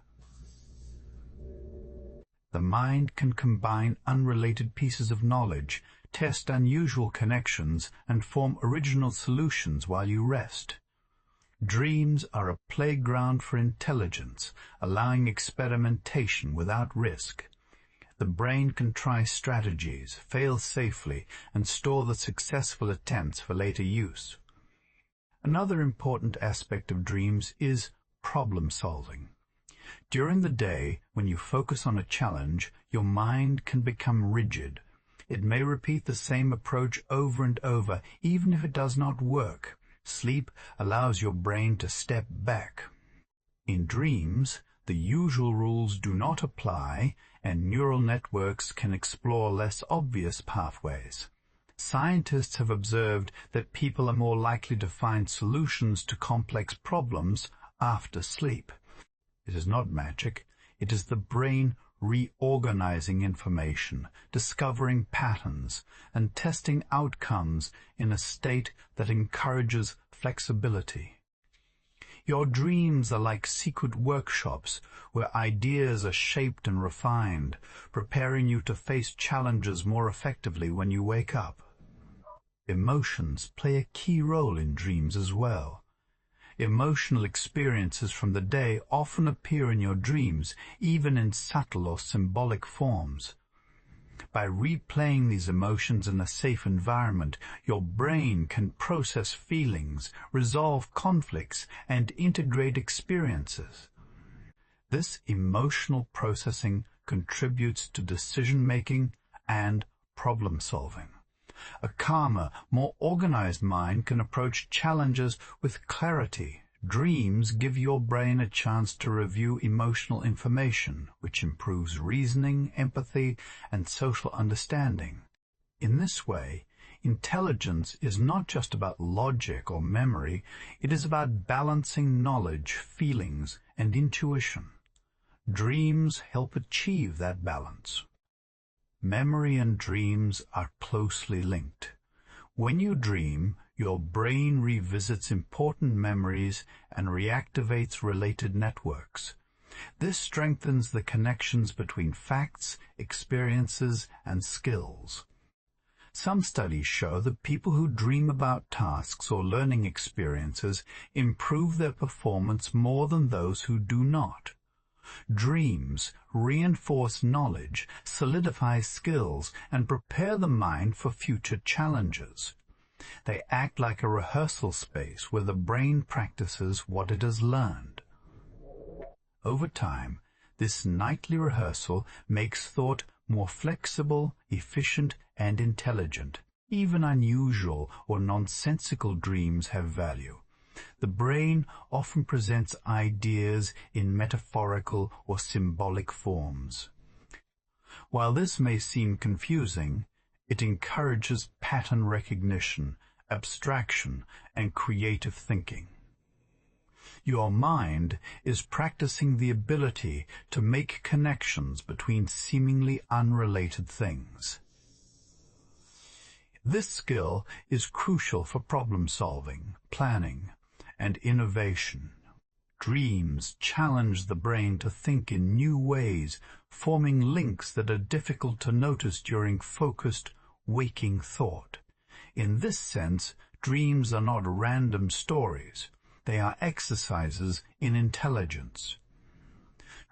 The mind can combine unrelated pieces of knowledge, test unusual connections, and form original solutions while you rest. Dreams are a playground for intelligence, allowing experimentation without risk. The brain can try strategies, fail safely, and store the successful attempts for later use. Another important aspect of dreams is problem solving. During the day, when you focus on a challenge, your mind can become rigid. It may repeat the same approach over and over, even if it does not work. Sleep allows your brain to step back. In dreams, the usual rules do not apply, and neural networks can explore less obvious pathways. Scientists have observed that people are more likely to find solutions to complex problems after sleep. It is not magic. It is the brain reorganizing information, discovering patterns, and testing outcomes in a state that encourages flexibility. Your dreams are like secret workshops where ideas are shaped and refined, preparing you to face challenges more effectively when you wake up. Emotions play a key role in dreams as well. Emotional experiences from the day often appear in your dreams, even in subtle or symbolic forms. By replaying these emotions in a safe environment, your brain can process feelings, resolve conflicts, and integrate experiences. This emotional processing contributes to decision-making and problem-solving. A calmer, more organized mind can approach challenges with clarity. Dreams give your brain a chance to review emotional information, which improves reasoning, empathy, and social understanding. In this way, intelligence is not just about logic or memory, it is about balancing knowledge, feelings, and intuition. Dreams help achieve that balance. Memory and dreams are closely linked. When you dream, your brain revisits important memories and reactivates related networks. This strengthens the connections between facts, experiences, and skills. Some studies show that people who dream about tasks or learning experiences improve their performance more than those who do not. Dreams reinforce knowledge, solidify skills, and prepare the mind for future challenges. They act like a rehearsal space where the brain practices what it has learned. Over time, this nightly rehearsal makes thought more flexible, efficient, and intelligent. Even unusual or nonsensical dreams have value. The brain often presents ideas in metaphorical or symbolic forms. While this may seem confusing, it encourages pattern recognition, abstraction, and creative thinking. Your mind is practicing the ability to make connections between seemingly unrelated things. This skill is crucial for problem-solving, planning, and innovation. Dreams challenge the brain to think in new ways, forming links that are difficult to notice during focused, waking thought. In this sense, dreams are not random stories. They are exercises in intelligence.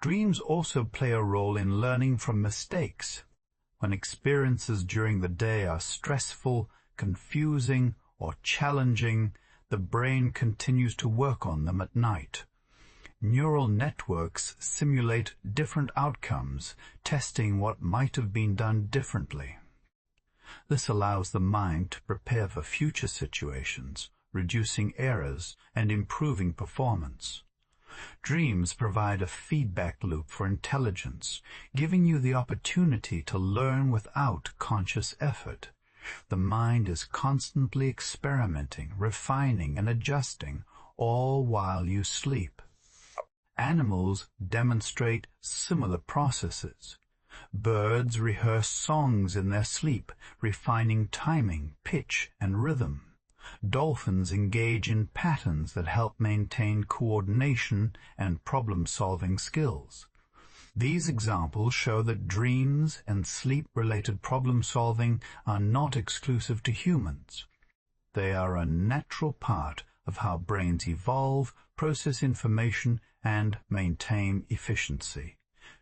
Dreams also play a role in learning from mistakes. When experiences during the day are stressful, confusing, or challenging, the brain continues to work on them at night. Neural networks simulate different outcomes, testing what might have been done differently. This allows the mind to prepare for future situations, reducing errors and improving performance. Dreams provide a feedback loop for intelligence, giving you the opportunity to learn without conscious effort. The mind is constantly experimenting, refining, and adjusting, all while you sleep. Animals demonstrate similar processes. Birds rehearse songs in their sleep, refining timing, pitch, and rhythm. Dolphins engage in patterns that help maintain coordination and problem-solving skills. These examples show that dreams and sleep-related problem-solving are not exclusive to humans. They are a natural part of how brains evolve, process information, and maintain efficiency.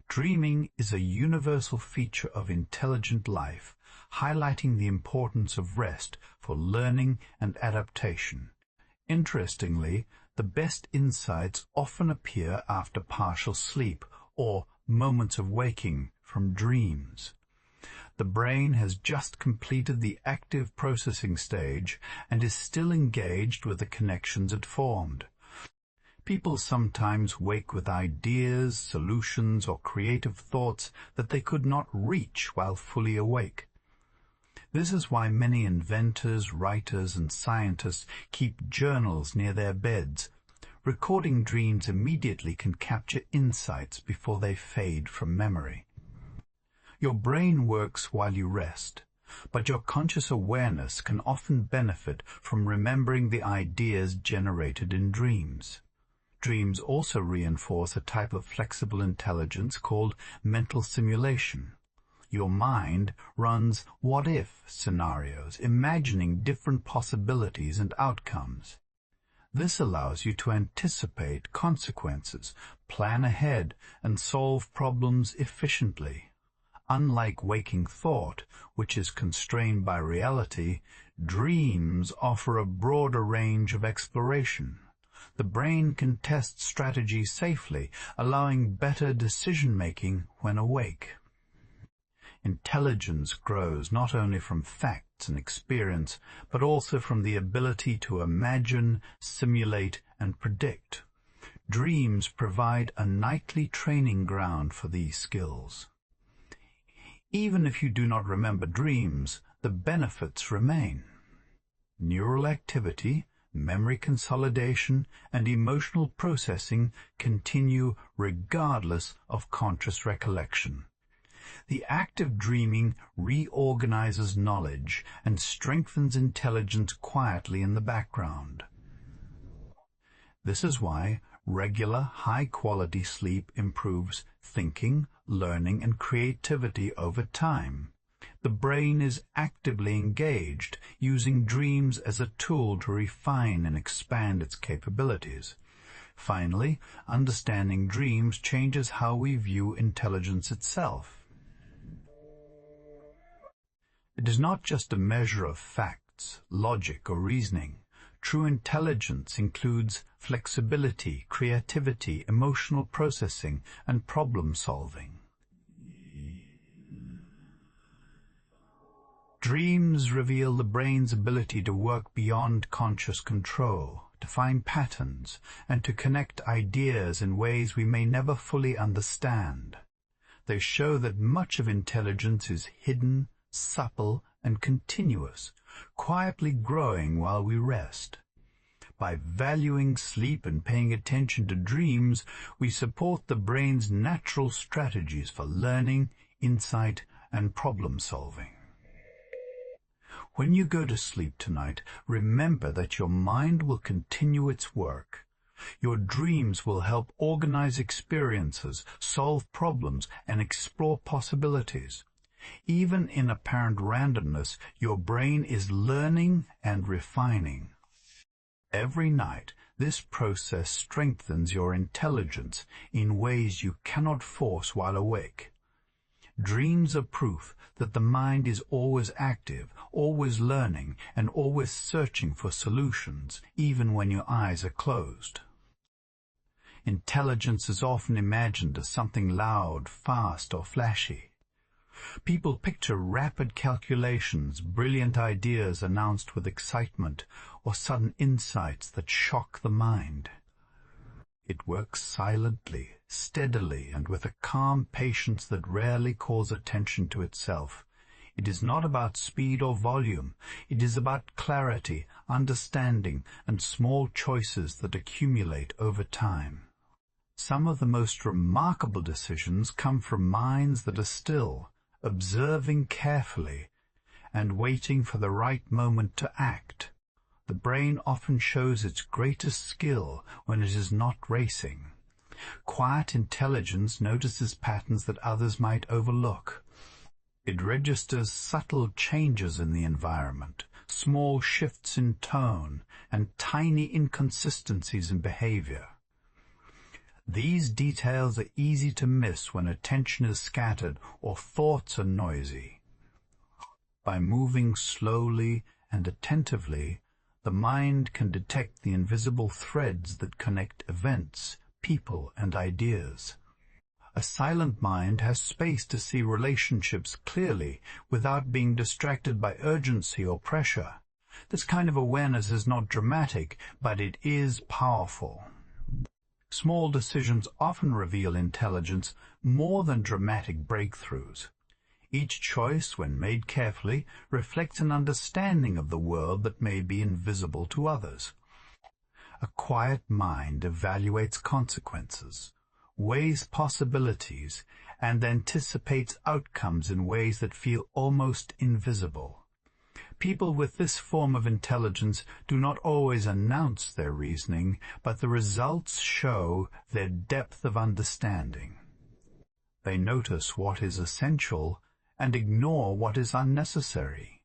Dreaming is a universal feature of intelligent life, highlighting the importance of rest for learning and adaptation. Interestingly, the best insights often appear after partial sleep or moments of waking from dreams. The brain has just completed the active processing stage and is still engaged with the connections it formed. People sometimes wake with ideas, solutions, or creative thoughts that they could not reach while fully awake. This is why many inventors, writers, and scientists keep journals near their beds. Recording dreams immediately can capture insights before they fade from memory. Your brain works while you rest, but your conscious awareness can often benefit from remembering the ideas generated in dreams. Dreams also reinforce a type of flexible intelligence called mental simulation. Your mind runs what-if scenarios, imagining different possibilities and outcomes. This allows you to anticipate consequences, plan ahead, and solve problems efficiently. Unlike waking thought, which is constrained by reality, dreams offer a broader range of exploration. The brain can test strategies safely, allowing better decision-making when awake. Intelligence grows not only from facts and experience, but also from the ability to imagine, simulate, and predict. Dreams provide a nightly training ground for these skills. Even if you do not remember dreams, the benefits remain. Neural activity, memory consolidation, and emotional processing continue regardless of conscious recollection. The act of dreaming reorganizes knowledge and strengthens intelligence quietly in the background. This is why regular, high-quality sleep improves thinking, learning, and creativity over time. The brain is actively engaged, using dreams as a tool to refine and expand its capabilities. Finally, understanding dreams changes how we view intelligence itself. It is not just a measure of facts, logic, or reasoning. True intelligence includes flexibility, creativity, emotional processing, and problem-solving. Dreams reveal the brain's ability to work beyond conscious control, to find patterns, and to connect ideas in ways we may never fully understand. They show that much of intelligence is hidden, supple, and continuous, quietly growing while we rest. By valuing sleep and paying attention to dreams, we support the brain's natural strategies for learning, insight, and problem-solving. When you go to sleep tonight, remember that your mind will continue its work. Your dreams will help organize experiences, solve problems, and explore possibilities. Even in apparent randomness, your brain is learning and refining. Every night, this process strengthens your intelligence in ways you cannot force while awake. Dreams are proof that the mind is always active, always learning, and always searching for solutions, even when your eyes are closed. Intelligence is often imagined as something loud, fast, or flashy. People picture rapid calculations, brilliant ideas announced with excitement, or sudden insights that shock the mind. It works silently, steadily, and with a calm patience that rarely calls attention to itself. It is not about speed or volume. It is about clarity, understanding, and small choices that accumulate over time. Some of the most remarkable decisions come from minds that are still, observing carefully, and waiting for the right moment to act. The brain often shows its greatest skill when it is not racing. Quiet intelligence notices patterns that others might overlook. It registers subtle changes in the environment, small shifts in tone, and tiny inconsistencies in behavior. These details are easy to miss when attention is scattered or thoughts are noisy. By moving slowly and attentively, the mind can detect the invisible threads that connect events, people, and ideas. A silent mind has space to see relationships clearly without being distracted by urgency or pressure. This kind of awareness is not dramatic, but it is powerful. Small decisions often reveal intelligence more than dramatic breakthroughs. Each choice, when made carefully, reflects an understanding of the world that may be invisible to others. A quiet mind evaluates consequences, weighs possibilities, and anticipates outcomes in ways that feel almost invisible. People with this form of intelligence do not always announce their reasoning, but the results show their depth of understanding. They notice what is essential and ignore what is unnecessary.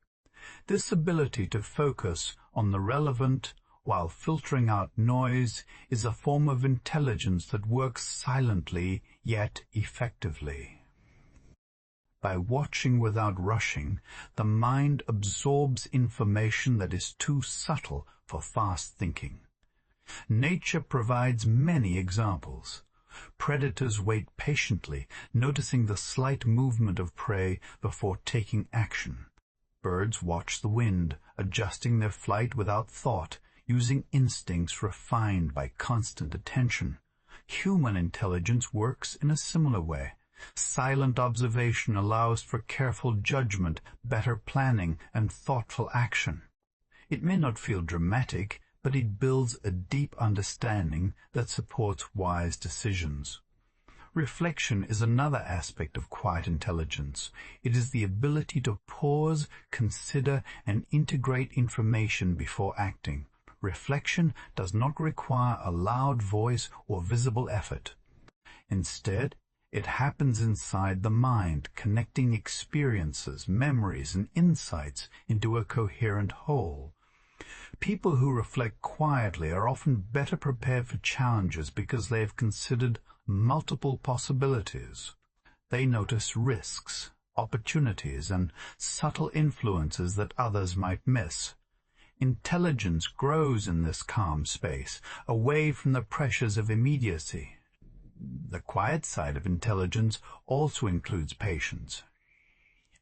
This ability to focus on the relevant while filtering out noise is a form of intelligence that works silently yet effectively. By watching without rushing, the mind absorbs information that is too subtle for fast thinking. Nature provides many examples. Predators wait patiently, noticing the slight movement of prey before taking action. Birds watch the wind, adjusting their flight without thought, using instincts refined by constant attention. Human intelligence works in a similar way. Silent observation allows for careful judgment, better planning, and thoughtful action. It may not feel dramatic, but it builds a deep understanding that supports wise decisions. Reflection is another aspect of quiet intelligence. It is the ability to pause, consider, and integrate information before acting. Reflection does not require a loud voice or visible effort. Instead, it happens inside the mind, connecting experiences, memories, and insights into a coherent whole. People who reflect quietly are often better prepared for challenges because they have considered multiple possibilities. They notice risks, opportunities, and subtle influences that others might miss. Intelligence grows in this calm space, away from the pressures of immediacy. The quiet side of intelligence also includes patience.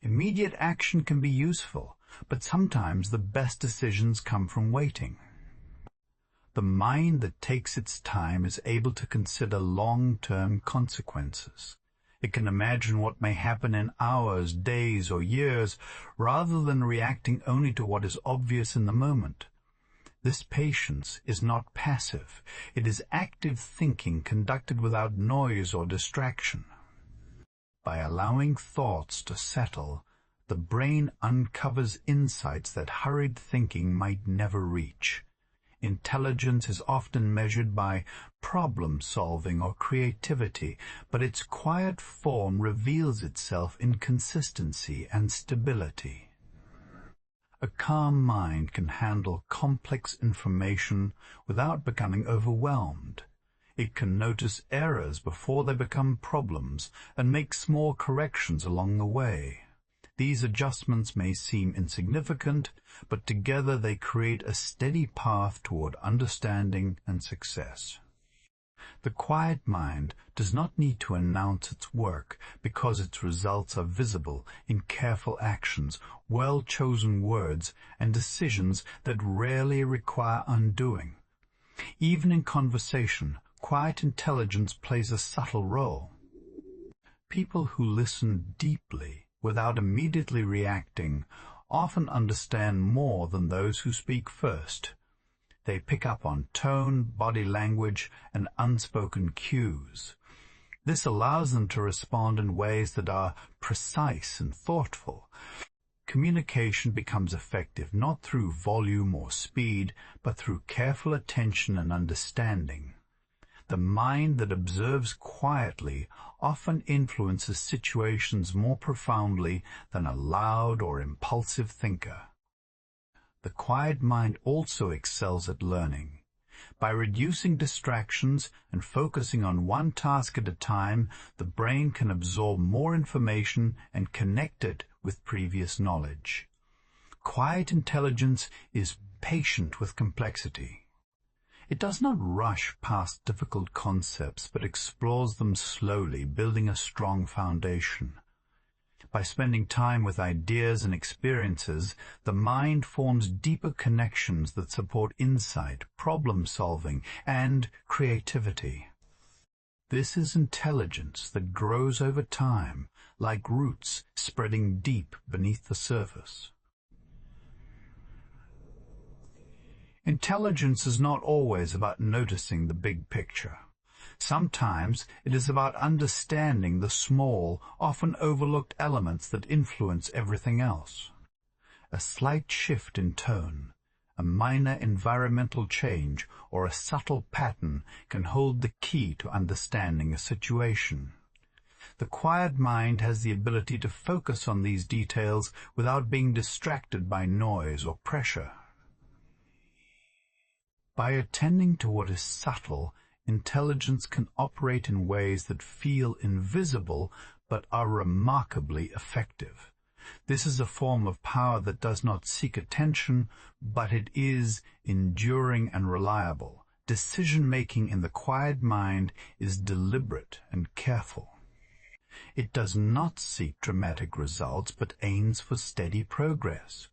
Immediate action can be useful, but sometimes the best decisions come from waiting. The mind that takes its time is able to consider long-term consequences. It can imagine what may happen in hours, days, or years, rather than reacting only to what is obvious in the moment. This patience is not passive. It is active thinking conducted without noise or distraction. By allowing thoughts to settle, the brain uncovers insights that hurried thinking might never reach. Intelligence is often measured by problem-solving or creativity, but its quiet form reveals itself in consistency and stability. A calm mind can handle complex information without becoming overwhelmed. It can notice errors before they become problems and make small corrections along the way. These adjustments may seem insignificant, but together they create a steady path toward understanding and success. The quiet mind does not need to announce its work because its results are visible in careful actions, well-chosen words, and decisions that rarely require undoing. Even in conversation, quiet intelligence plays a subtle role. People who listen deeply without immediately reacting often understand more than those who speak first. They pick up on tone, body language, and unspoken cues. This allows them to respond in ways that are precise and thoughtful. Communication becomes effective not through volume or speed, but through careful attention and understanding. The mind that observes quietly often influences situations more profoundly than a loud or impulsive thinker. The quiet mind also excels at learning. By reducing distractions and focusing on one task at a time, the brain can absorb more information and connect it with previous knowledge. Quiet intelligence is patient with complexity. It does not rush past difficult concepts, but explores them slowly, building a strong foundation. By spending time with ideas and experiences, the mind forms deeper connections that support insight, problem-solving, and creativity. This is intelligence that grows over time, like roots spreading deep beneath the surface. Intelligence is not always about noticing the big picture. Sometimes it is about understanding the small, often overlooked elements that influence everything else. A slight shift in tone, a minor environmental change, or a subtle pattern can hold the key to understanding a situation. The quiet mind has the ability to focus on these details without being distracted by noise or pressure. By attending to what is subtle, intelligence can operate in ways that feel invisible but are remarkably effective. This is a form of power that does not seek attention, but it is enduring and reliable. Decision-making in the quiet mind is deliberate and careful. It does not seek dramatic results, but aims for steady progress.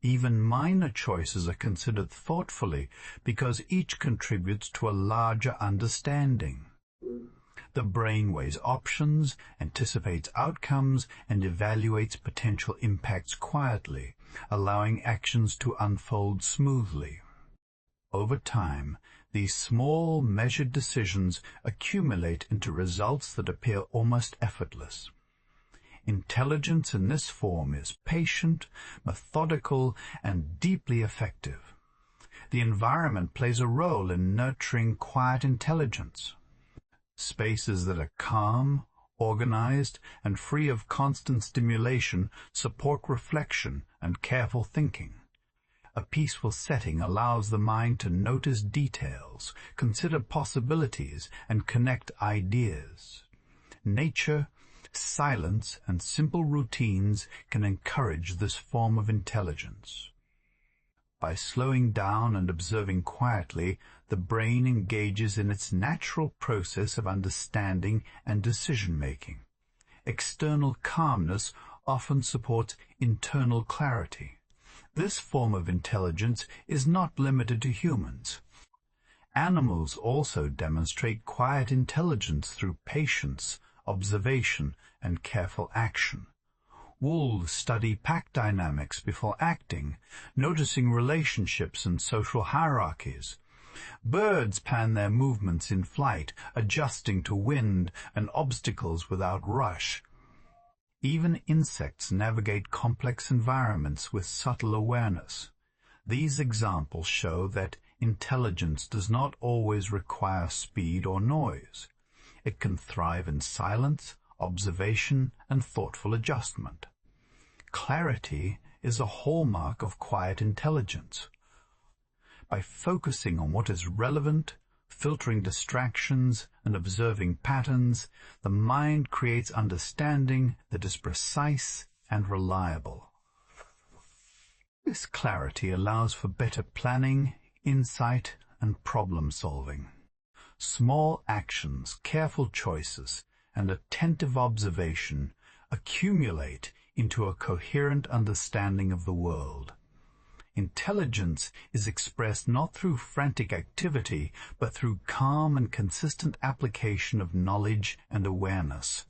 Even minor choices are considered thoughtfully because each contributes to a larger understanding. The brain weighs options, anticipates outcomes, and evaluates potential impacts quietly, allowing actions to unfold smoothly. Over time, these small, measured decisions accumulate into results that appear almost effortless. Intelligence in this form is patient, methodical, and deeply effective. The environment plays a role in nurturing quiet intelligence. Spaces that are calm, organized, and free of constant stimulation support reflection and careful thinking. A peaceful setting allows the mind to notice details, consider possibilities, and connect ideas. Nature, silence, and simple routines can encourage this form of intelligence. By slowing down and observing quietly, the brain engages in its natural process of understanding and decision-making. External calmness often supports internal clarity. This form of intelligence is not limited to humans. Animals also demonstrate quiet intelligence through patience, observation, and careful action. Wolves study pack dynamics before acting, noticing relationships and social hierarchies. Birds plan their movements in flight, adjusting to wind and obstacles without rush. Even insects navigate complex environments with subtle awareness. These examples show that intelligence does not always require speed or noise. It can thrive in silence, observation, and thoughtful adjustment. Clarity is a hallmark of quiet intelligence. By focusing on what is relevant, filtering distractions, and observing patterns, the mind creates understanding that is precise and reliable. This clarity allows for better planning, insight, and problem-solving. Small actions, careful choices, and attentive observation accumulate into a coherent understanding of the world. Intelligence is expressed not through frantic activity, but through calm and consistent application of knowledge and awareness.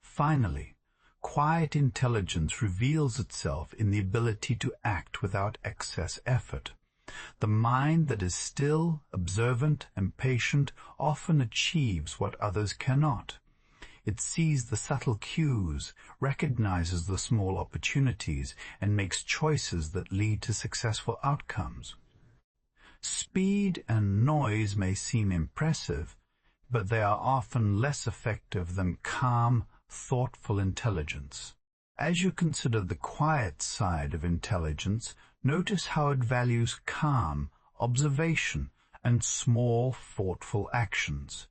Finally, quiet intelligence reveals itself in the ability to act without excess effort. The mind that is still, observant, and patient often achieves what others cannot. It sees the subtle cues, recognizes the small opportunities, and makes choices that lead to successful outcomes. Speed and noise may seem impressive, but they are often less effective than calm, thoughtful intelligence. As you consider the quiet side of intelligence, notice how it values calm, observation, and small, thoughtful actions.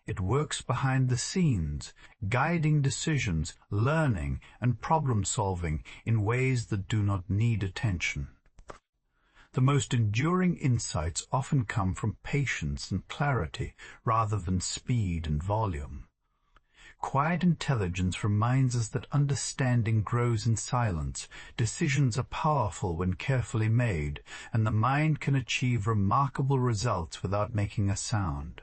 It works behind the scenes, guiding decisions, learning, and problem-solving in ways that do not need attention. The most enduring insights often come from patience and clarity rather than speed and volume. Quiet intelligence reminds us that understanding grows in silence, decisions are powerful when carefully made, and the mind can achieve remarkable results without making a sound.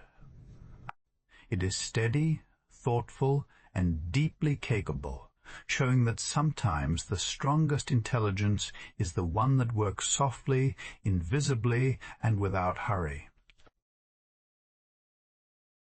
It is steady, thoughtful, and deeply capable, showing that sometimes the strongest intelligence is the one that works softly, invisibly, and without hurry.